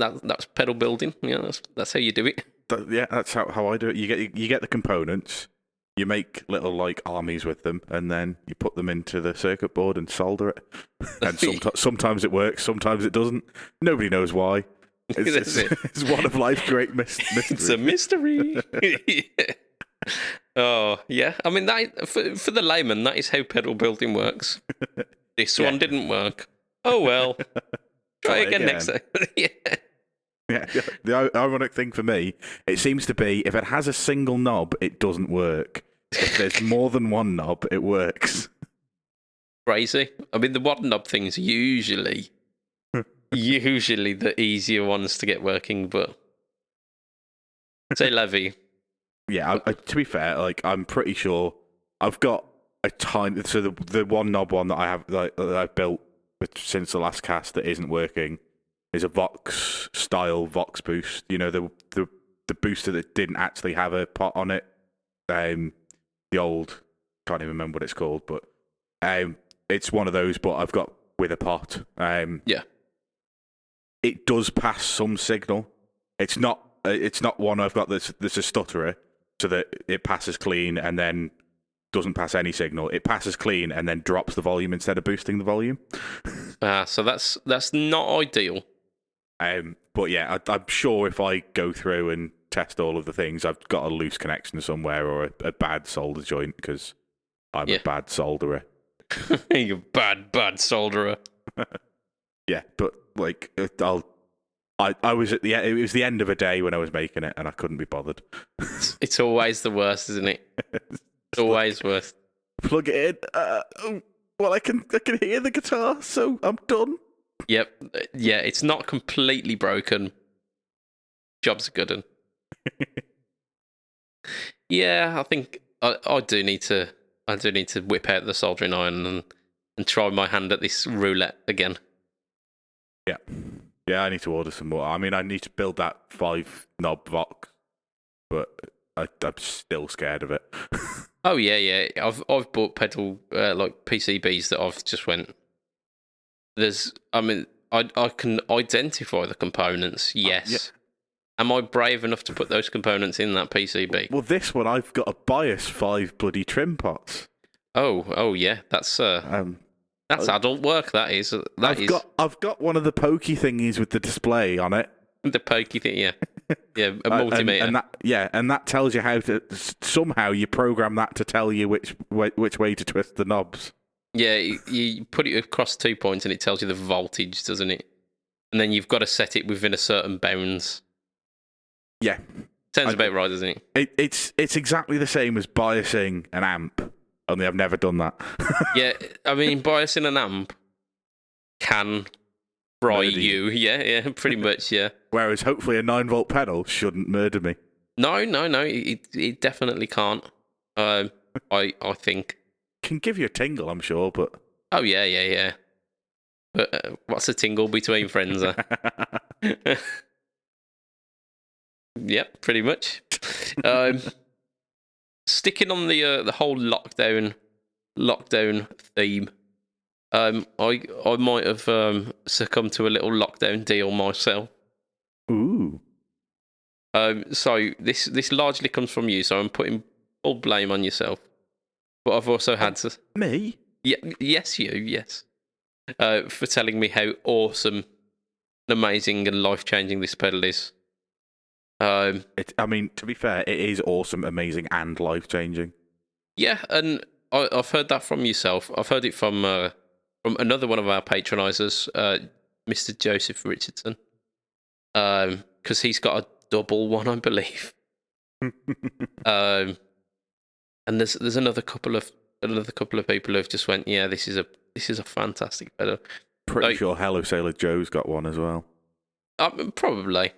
pedal building. Yeah, that's how you do it. That's how I do it. You get the components. You make little like armies with them, and then you put them into the circuit board and solder it. And sometimes it works, sometimes it doesn't. Nobody knows why. It's one of life's great mysteries. It's a mystery. Yeah. Oh yeah, I mean that for the layman, that is how pedal building works. This one didn't work. Oh well, try again next time. Yeah. Yeah, the ironic thing for me, it seems to be if it has a single knob, it doesn't work. If there's more than one knob, it works. Crazy. I mean, the one knob things are usually the easier ones to get working, but say Levy. Yeah, to be fair, like I'm pretty sure I've got a tiny. So the one knob one that I have that I've built since the last cast that isn't working is a Vox style Vox boost. You know, the booster that didn't actually have a pot on it. The old, can't even remember what it's called, but it's one of those. But I've got with a pot. Yeah, it does pass some signal. It's not one I've got that's a stutterer, so that it passes clean and then doesn't pass any signal. It passes clean and then drops the volume instead of boosting the volume. So that's not ideal. But yeah, I'm sure if I go through and test all of the things, I've got a loose connection somewhere or a bad solder joint because I'm a bad solderer. You bad solderer. Yeah, but like I was it was the end of a day when I was making it and I couldn't be bothered. It's always the worst, isn't it? It's always worst. Plug it in. Well, I can hear the guitar, so I'm done. Yep. Yeah, it's not completely broken. Job's a good one. Yeah, I think I do need to whip out the soldering iron and try my hand at this roulette again. Yeah, I need to order some more. I mean, I need to build that 5-knob Vox, but I'm still scared of it. Oh yeah. I've bought pedal like PCBs that I've just went. I can identify the components. Yes. Am I brave enough to put those components in that PCB? Well, this one I've got a bias 5 bloody trim pots. Oh yeah. That's adult work. That is. I've got one of the pokey thingies with the display on it. The pokey thing, yeah. Yeah, a multimeter. And that tells you how to somehow you program that to tell you which way to twist the knobs. Yeah, you put it across 2 points and it tells you the voltage, doesn't it? And then you've got to set it within a certain bounds. Yeah, sounds about right, doesn't it? It's exactly the same as biasing an amp, only I've never done that. Yeah, I mean biasing an amp can fry you. Yeah, pretty much, yeah. Whereas hopefully a 9-volt pedal shouldn't murder me. No, it definitely can't. I think. Can give you a tingle, I'm sure, but... Oh, yeah. But what's a tingle between friends? Yep, pretty much. Sticking on the whole lockdown theme, I might have succumbed to a little lockdown deal myself. Ooh. So this largely comes from you, so I'm putting all blame on yourself. But I've also had to... Me? Yeah, yes, you, yes. For telling me how awesome and amazing and life-changing this pedal is. I mean, to be fair, it is awesome, amazing, and life-changing. Yeah, and I've heard that from yourself. I've heard it from another one of our patronisers, Mr. Joseph Richardson, because he's got a double one, I believe. And there's another couple of people who've just went, yeah, this is a fantastic pedal. Pretty sure Hello Sailor Joe's got one as well. Probably.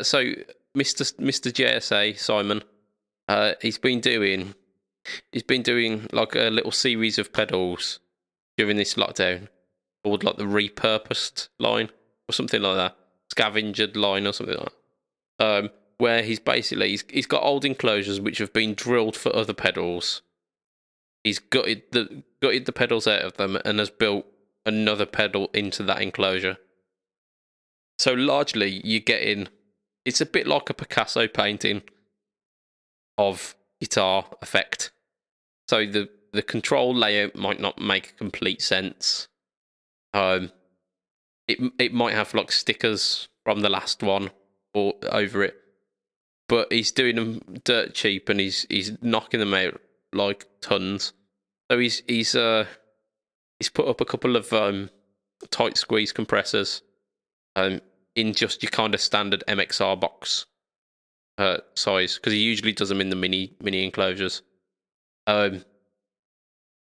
So Mr. JSA Simon, he's been doing like a little series of pedals during this lockdown called like the repurposed line or something like that, scavengered line or something like that. Where he's got old enclosures which have been drilled for other pedals. He's gutted the pedals out of them and has built another pedal into that enclosure. So largely you're getting, it's a bit like a Picasso painting of guitar effect. So the control layout might not make complete sense. It might have like stickers from the last one or over it, but he's doing them dirt cheap and he's knocking them out like tons. So he's put up a couple of tight squeeze compressors in just your kind of standard MXR box size, because he usually does them in the mini enclosures. And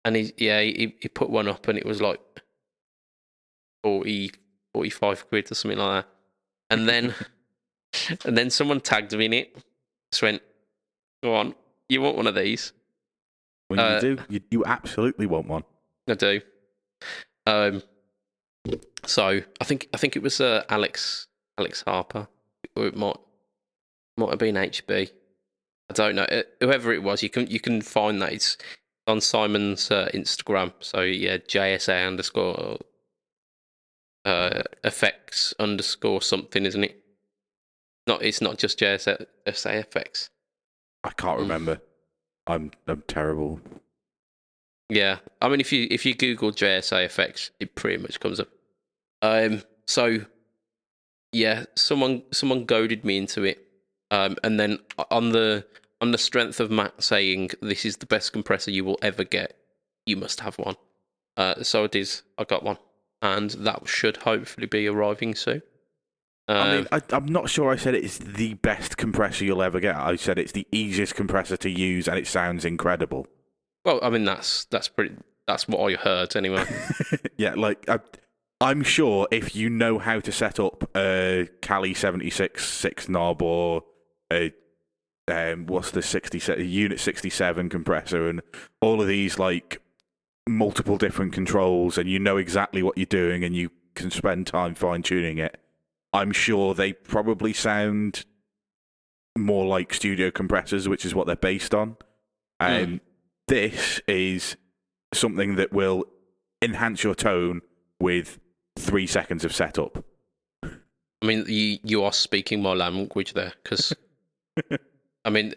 he put one up and it was like 45 quid or something like that. And then someone tagged me in it. Just went, go on, you want one of these? Well, you do. You absolutely want one. I do. So I think it was Alex Harper, or it might have been HB. I don't know. Whoever it was, you can find that. It's on Simon's Instagram. So yeah, JSA_ effects _ something, isn't it? It's not just JSA effects. I can't remember. I'm terrible. Yeah, I mean, if you Google JSA effects, it pretty much comes up. So yeah, someone goaded me into it, and then on the strength of Matt saying this is the best compressor you will ever get, you must have one. So it is. I got one, and that should hopefully be arriving soon. I mean, I'm not sure I said it's the best compressor you'll ever get. I said it's the easiest compressor to use, and it sounds incredible. Well, I mean, that's what I heard anyway. Yeah, like I'm sure if you know how to set up a Cali 76 6 knob or a what's the Unit 67 compressor and all of these like multiple different controls, and you know exactly what you're doing, and you can spend time fine tuning it. I'm sure they probably sound more like studio compressors, which is what they're based on. This is something that will enhance your tone with 3 seconds of setup. I mean, you are speaking my language there, because I mean,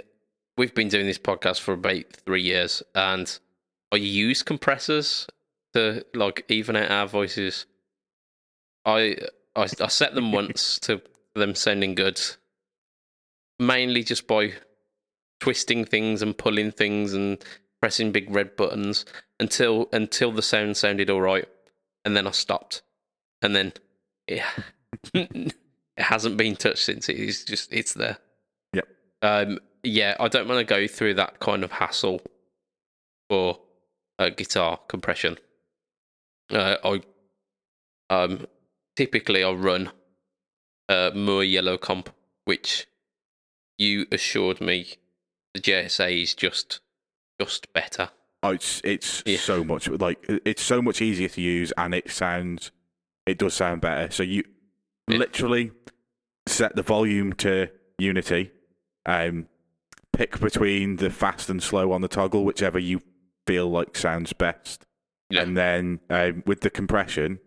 we've been doing this podcast for about 3 years, and I use compressors to like even out our voices. I set them once to them sounding good, mainly just by twisting things and pulling things and pressing big red buttons until the sound sounded all right, and then I stopped, and then it hasn't been touched since. It's there. Yep. Yeah, I don't want to go through that kind of hassle for guitar compression. I typically I run Moog Yellow Comp, which you assured me the JSA is just better. Oh, it's so much like it's so much easier to use, and it does sound better. So you literally set the volume to unity, pick between the fast and slow on the toggle, whichever you feel like sounds best, and then with the compression,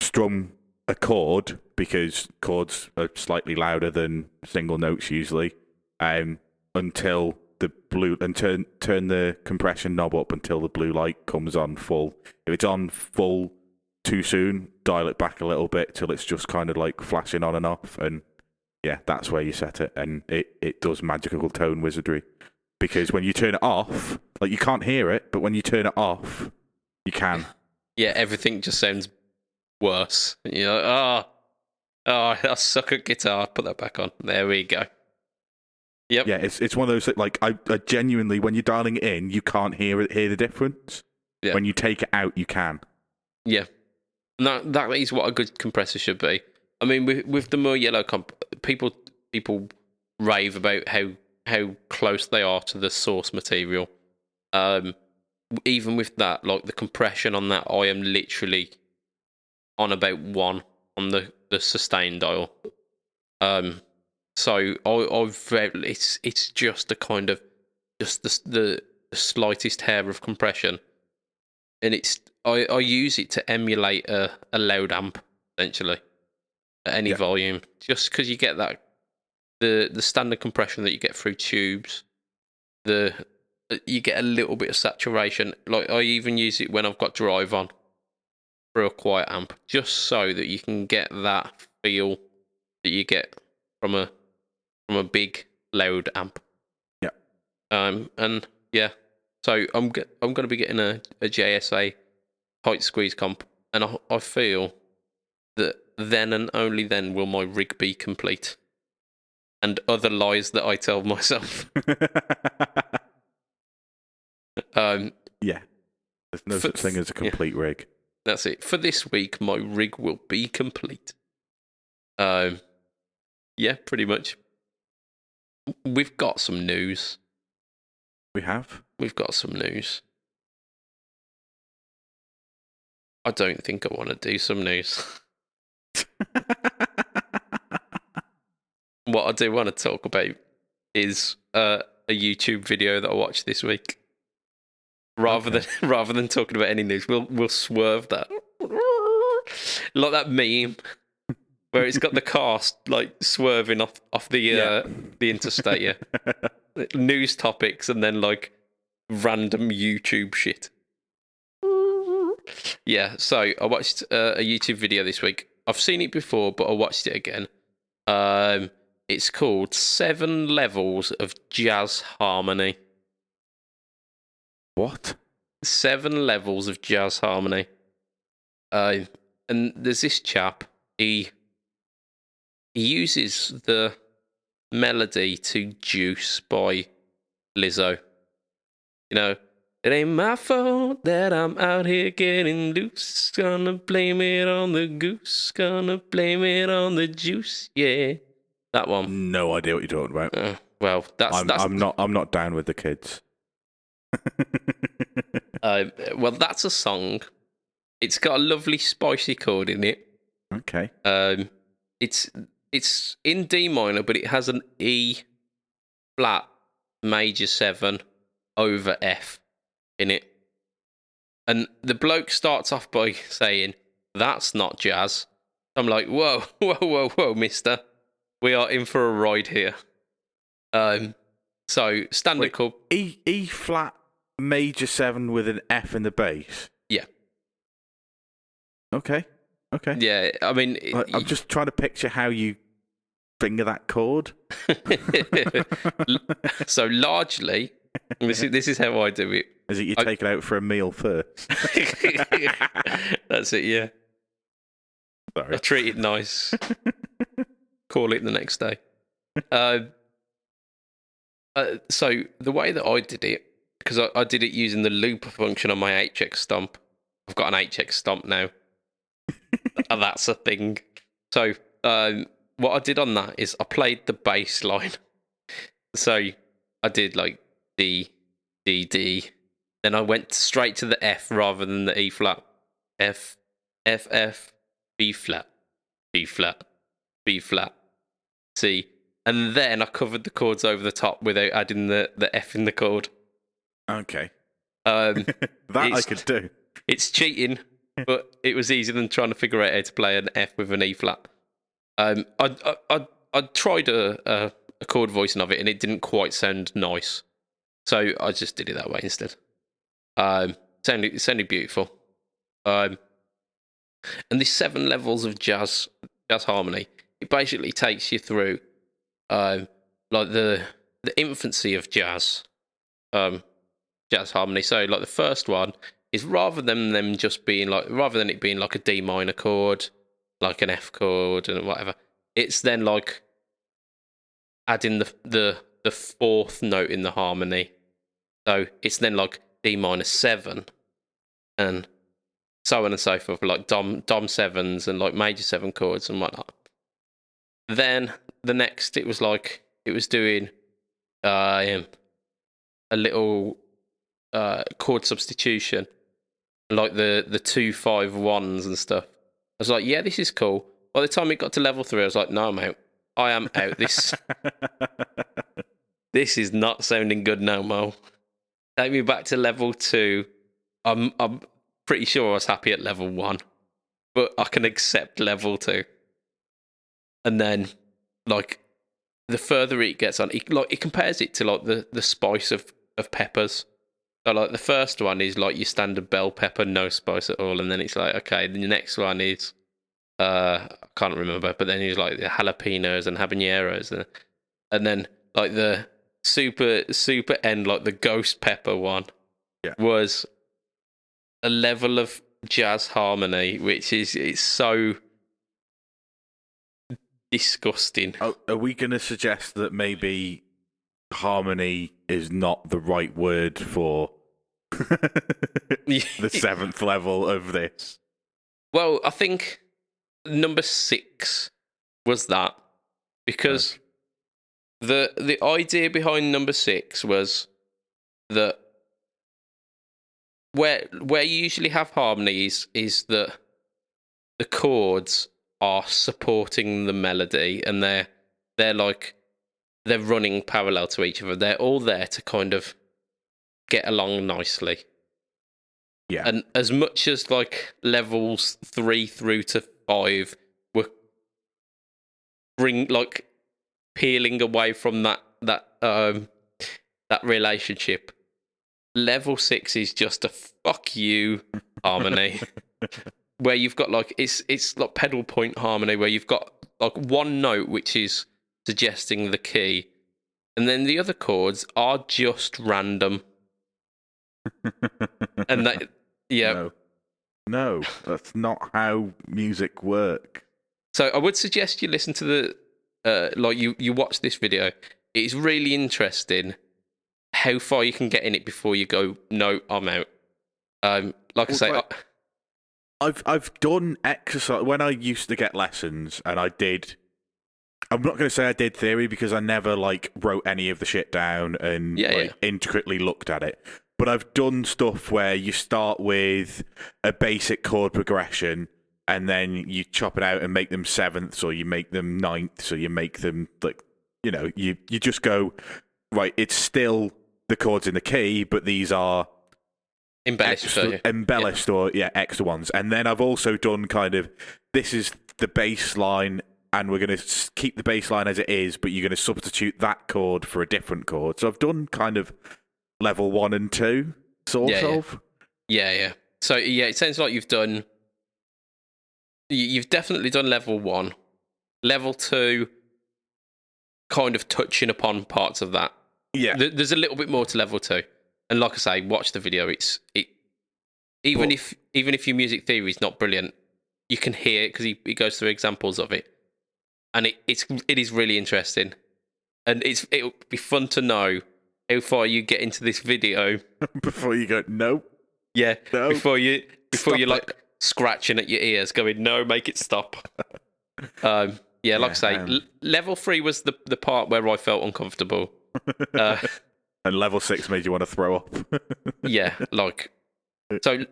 strum a chord, because chords are slightly louder than single notes usually, until the blue, and turn the compression knob up until the blue light comes on full. If it's on full too soon, dial it back a little bit till it's just kind of like flashing on and off, and yeah, that's where you set it, and it does magical tone wizardry. Because when you turn it off, like, you can't hear it, but when you turn it off, you can. Yeah, everything just sounds worse. You're like, I suck at guitar. Put that back on. There we go. Yep. Yeah, it's one of those that, like, I genuinely, when you're dialing it in, you can't hear the difference. Yeah. When you take it out, you can. Yeah. No, that is what a good compressor should be. I mean, with the Moog Yellow Comp, people rave about how close they are to the source material. Even with that, like, the compression on that, I am literally on about 1 on the sustain dial. So it's just a kind of just the slightest hair of compression, and I use it to emulate a loud amp essentially at any volume, just because you get that the standard compression that you get through tubes, you get a little bit of saturation. Like, I even use it when I've got drive on for a quiet amp, just so that you can get that feel that you get from a big loud amp. Yeah. And yeah, so I'm going to be getting a JSA tight squeeze comp, and I feel that then and only then will my rig be complete. And other lies that I tell myself. Yeah. There's no such thing as a complete rig. That's it. For this week, my rig will be complete. Yeah, pretty much. We've got some news. We have? We've got some news. I don't think I want to do some news. What I do want to talk about is a YouTube video that I watched this week. Rather than talking about any news, we'll swerve that. Like that meme where it's got the cast like swerving off the interstate. Yeah. News topics and then like random YouTube shit. Yeah, so I watched a YouTube video this week. I've seen it before, but I watched it again. It's called 7 Levels of Jazz Harmony. What? 7 Levels of Jazz Harmony. And there's this chap, he uses the melody to Juice by Lizzo. You know, it ain't my fault that I'm out here getting loose. Gonna blame it on the goose. Gonna blame it on the juice. Yeah, that one. No idea what you're talking about. Well, I'm not down with the kids. Well, that's a song. It's got a lovely spicy chord in it. Okay. It's in D minor, but it has an E flat major 7 over F in it. And the bloke starts off by saying, "That's not jazz." I'm like, whoa, whoa, whoa, whoa, mister. We are in for a ride here. So standard chord. E flat major 7 with an F in the bass. Yeah. Okay. Yeah, I mean... I'm just trying to picture how you finger that chord. So largely, this is how I do it. Is it you take it out for a meal first? That's it, yeah. Sorry. I treat it nice. Call it the next day. So the way that I did it, because I did it using the looper function on my HX stomp. I've got an HX stomp now. And that's a thing. So what I did on that is I played the bass line. So I did like D, D, D. Then I went straight to the F rather than the E flat. F, F, F, B flat, B flat, B flat, C. And then I covered the chords over the top without adding the F in the chord. Okay. That I could do. It's cheating, but it was easier than trying to figure out how to play an F with an E flat. I tried a chord voicing of it, and it didn't quite sound nice. So I just did it that way instead. It sounded beautiful. And these 7 levels of jazz harmony, it basically takes you through like the infancy of jazz harmony. So like the first one is rather than it being like a D minor chord, like an F chord and whatever, it's then like adding the 4th note in the harmony. So it's then like D minor 7 and so on and so forth, like Dom 7s and like major 7 chords and whatnot. Then the next, it was doing a little chord substitution, like the 2 5 1s and stuff. I was like, yeah, this is cool. By the time it got to level 3, I was like, no, I'm out. I am out. This is not sounding good no more. Take me back to level 2. I'm pretty sure I was happy at level 1, but I can accept level 2. And then, like, the further it gets on, it compares it to like the spice of peppers. So like the first one is like your standard bell pepper, no spice at all, and then it's like, okay, the next one is I can't remember, but then it's like the jalapenos and habaneros, and then like the super end, like the ghost pepper one, was a level of jazz harmony which it's so disgusting. Are we going to suggest that maybe harmony is not the right word for the 7th level of this? Well, I think number 6 was that, because the idea behind number 6 was that where you usually have harmonies is that the chords are supporting the melody, and they're running parallel to each other. They're all there to kind of get along nicely. Yeah. And as much as like levels 3 through to 5 were peeling away from that relationship, level 6 is just a fuck you harmony. Where you've got like it's like pedal point harmony, where you've got like one note which is suggesting the key, and then the other chords are just random. And that, yeah, no, that's not how music works. So I would suggest you listen to the you watch this video. It's really interesting how far you can get in it before you go, no, I'm out. I've done exercise when I used to get lessons, and I'm not going to say I did theory because I never like wrote any of the shit down and intricately looked at it. But I've done stuff where you start with a basic chord progression, and then you chop it out and make them 7ths, or you make them 9ths, or you make them you just go, right, it's still the chords in the key, but these are embellished or extra ones. And then I've also done kind of, this is the bass line, and we're going to keep the bass line as it is, but you're going to substitute that chord for a different chord. So I've done kind of level 1 and 2, sort of. Yeah. So it sounds like you've definitely done level 1. Level 2, kind of touching upon parts of that. Yeah. There's a little bit more to level 2. And like I say, watch the video. Even if your music theory is not brilliant, you can hear it because he goes through examples of it, and it is really interesting, and it'll be fun to know how far you get into this video before you go no. Before you're like scratching at your ears, going no, make it stop. Like I say, level 3 was the part where I felt uncomfortable. And level 6 made you want to throw up. So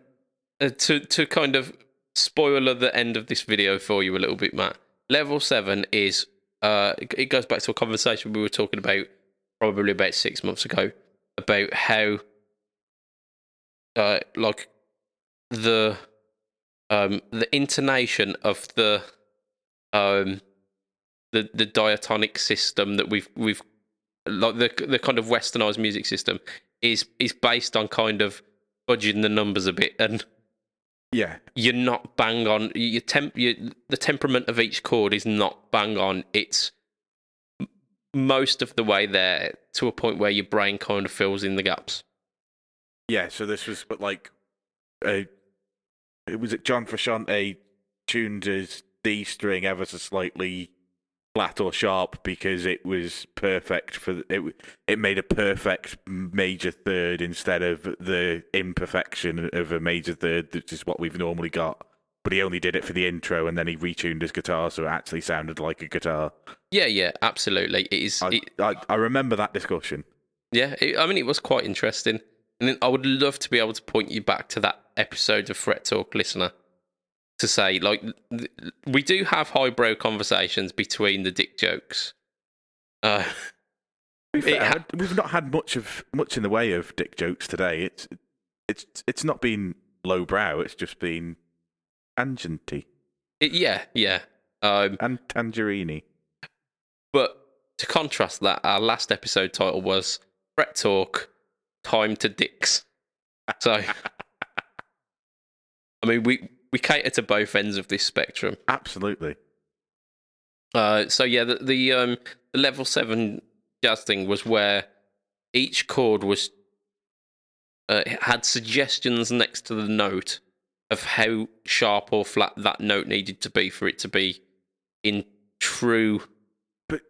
to kind of spoiler the end of this video for you a little bit, Matt. Level 7 is it goes back to a conversation we were talking about probably about 6 months ago about how like the intonation of the diatonic system that we've like the kind of westernized music system is based on kind of fudging the numbers a bit, and you're not bang on. The temperament of each chord is not bang on. It's most of the way there to a point where your brain kind of fills in the gaps. Yeah, so this was, but like, was it John Frusciante tuned his D string ever so slightly flat or sharp because it was perfect for it. It made a perfect major third instead of the imperfection of a major third, which is what we've normally got. But he only did it for the intro, and then he retuned his guitar so it actually sounded like a guitar. Yeah, absolutely. It is. I remember that discussion. Yeah, it was quite interesting, and I would love to be able to point you back to that episode of Fret Talk, listener, to say, like, we do have highbrow conversations between the dick jokes. We've not had much in the way of dick jokes today. It's not been lowbrow. It's just been tangenty. And tangerine. But to contrast that, our last episode title was Fret Talk, Time to Dicks. So, I mean, we cater to both ends of this spectrum. Absolutely. The level 7 jazz thing was where each chord was had suggestions next to the note of how sharp or flat that note needed to be for it to be in true. But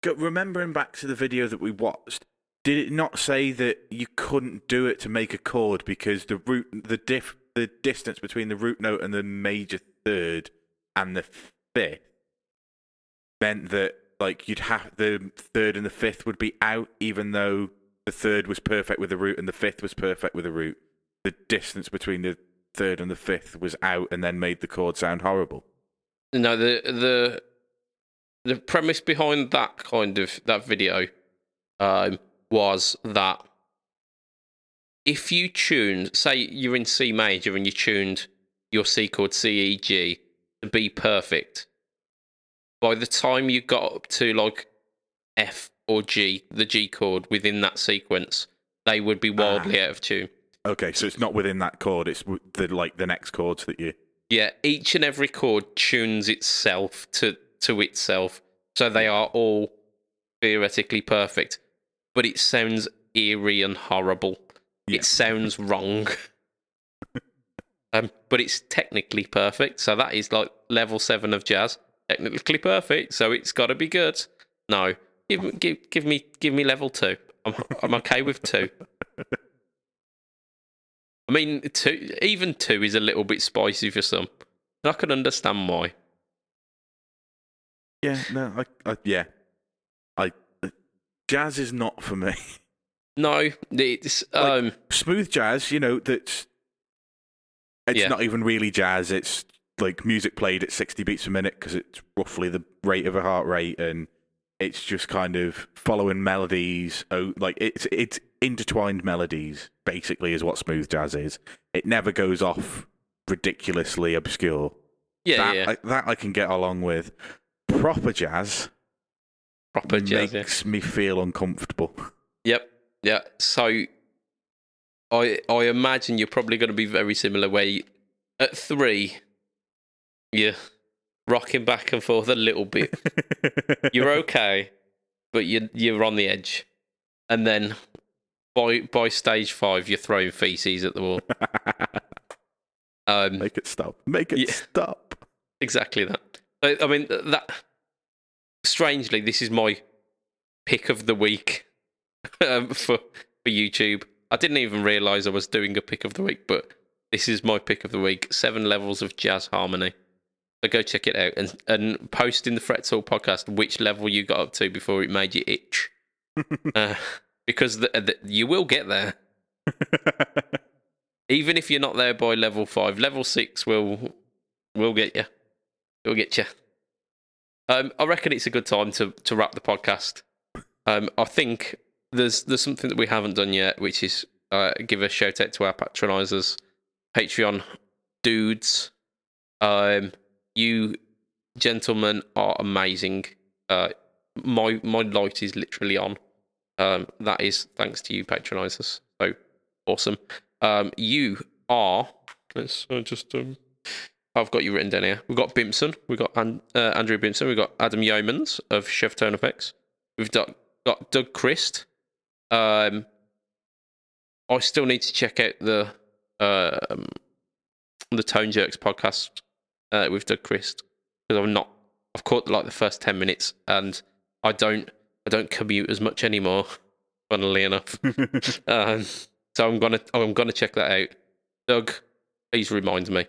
remembering back to the video that we watched, did it not say that you couldn't do it to make a chord because the distance between the root note and the major third and the fifth meant that, like, you'd have the third and the fifth would be out, even though the third was perfect with the root and the fifth was perfect with the root. The distance between the third and the fifth was out, and then made the chord sound horrible. No, the premise behind that video was that if you tuned, say you're in C major and you tuned your C chord C, E, G to be perfect, by the time you got up to like F or G, the G chord within that sequence, they would be wildly out of tune. Okay, so it's not within that chord; it's the next chords that you. Yeah, each and every chord tunes itself to itself, so they are all theoretically perfect, but it sounds eerie and horrible. Yeah. It sounds wrong. But it's technically perfect, so that is like level 7 of jazz. Technically perfect, so it's got to be good. No, give me level 2. I'm okay with 2. I mean, 2 is a little bit spicy for some. And I can understand why. Yeah, no, jazz is not for me. No, it's smooth jazz. It's not even really jazz. It's like music played at 60 beats a minute because it's roughly the rate of a heart rate, and It's just kind of following melodies. Oh, like it's intertwined melodies. Basically, is what smooth jazz is. It never goes off ridiculously obscure. Yeah, That I can get along with. Proper jazz makes me feel uncomfortable. Yep. Yeah. So I imagine you're probably going to be very similar. Where at 3, you're rocking back and forth a little bit. You're okay, but you're on the edge, and then by stage 5, you're throwing feces at the wall. Make it stop. Make it stop. Exactly that. I mean, that. Strangely, this is my pick of the week for YouTube. I didn't even realise I was doing a pick of the week, but this is my pick of the week. 7 levels of jazz harmony. So go check it out and post in the Fret Talk podcast which level you got up to before it made you itch. Because you will get there. Even if you're not there by level 5, level 6 will get you. It'll get you. I reckon it's a good time to wrap the podcast. I think there's something that we haven't done yet, which is give a shout out to our patronisers, Patreon dudes. You gentlemen are amazing. My light is literally on. That is thanks to you patronisers. So awesome. You are. Let's just. I've got you written down here. We've got Bimpson. We've got Andrew Bimpson. We've got Adam Yeomans of Chef Tone Effects. We've got Doug Christ. I still need to check out the Tone Jerks podcast with Doug Christ, because I've caught like the first 10 minutes, and I don't commute as much anymore, funnily enough. So I'm gonna check that out. Doug, please remind me.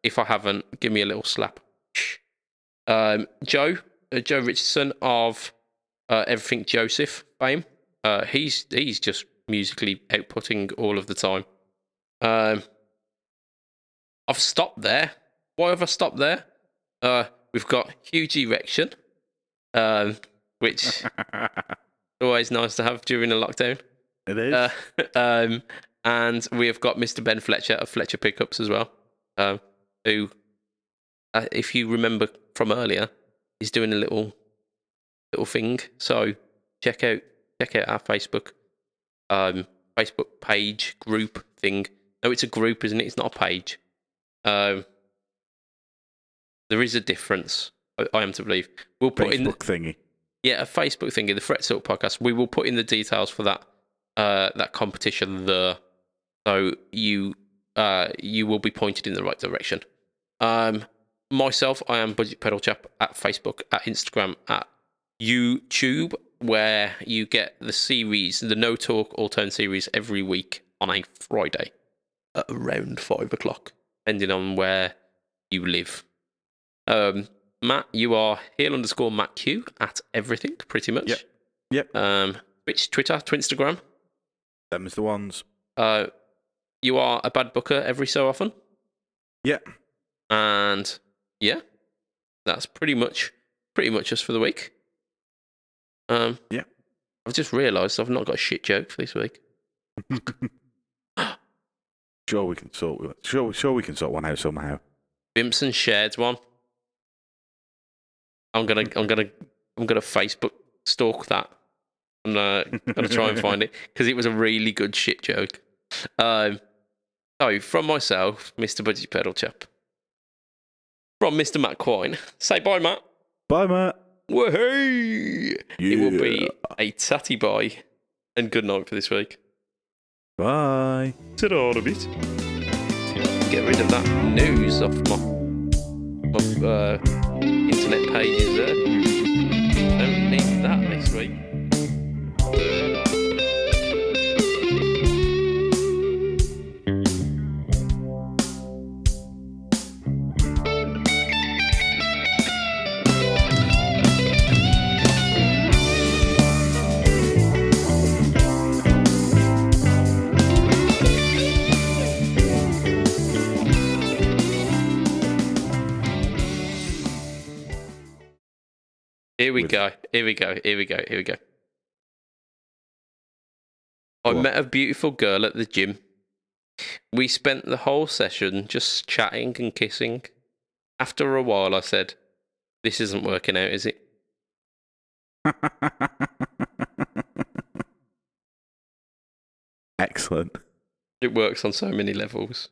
If I haven't, give me a little slap. Joe Richardson of Everything Joseph fame. He's just musically outputting all of the time. I've stopped there. Why have I stopped there? We've got Huge Erection, which always nice to have during a lockdown. It is. And we have got Mr. Ben Fletcher of Fletcher Pickups as well. Who, if you remember from earlier, is doing a little thing. So check out our Facebook page group thing. No, it's a group, isn't it? It's not a page. There is a difference. I am to believe. We'll put in thingy. Yeah, a Facebook thingy, the Fret Silk podcast. We will put in the details for that competition there, so you will be pointed in the right direction. Myself, I am BudgetPedalChap at Facebook, at Instagram, at YouTube, where you get the series, the No Talk All Turn series, every week on a Friday at around 5 o'clock, depending on where you live. Matt, you are Heel_Matt Q at everything, pretty much. Yep. Twitch, Twitter, Twinstagram. Them's the ones. You are a bad booker every so often. Yeah. And yeah, that's pretty much us for the week. Yeah. I've just realised I've not got a shit joke for this week. Sure we can sort we can sort one out somehow. Bimpson shared one. I'm gonna Facebook stalk that. I'm gonna try and find it, because it was a really good shit joke. So from myself, Mr. BudgetPedalChap, from Mr. Matt Quine, say bye, Matt. Bye, Matt. Woohoo! Yeah. It will be a tatty bye and good night for this week. Bye. Ta-da a bit. Get rid of that news off my internet pages there. Don't need that this week. Here we with- go. Here we go. Here we go. Here we go. I Go on. met a beautiful girl at the gym. We spent the whole session just chatting and kissing. After a while, I said, "This isn't working out, is it?" Excellent. It works on so many levels.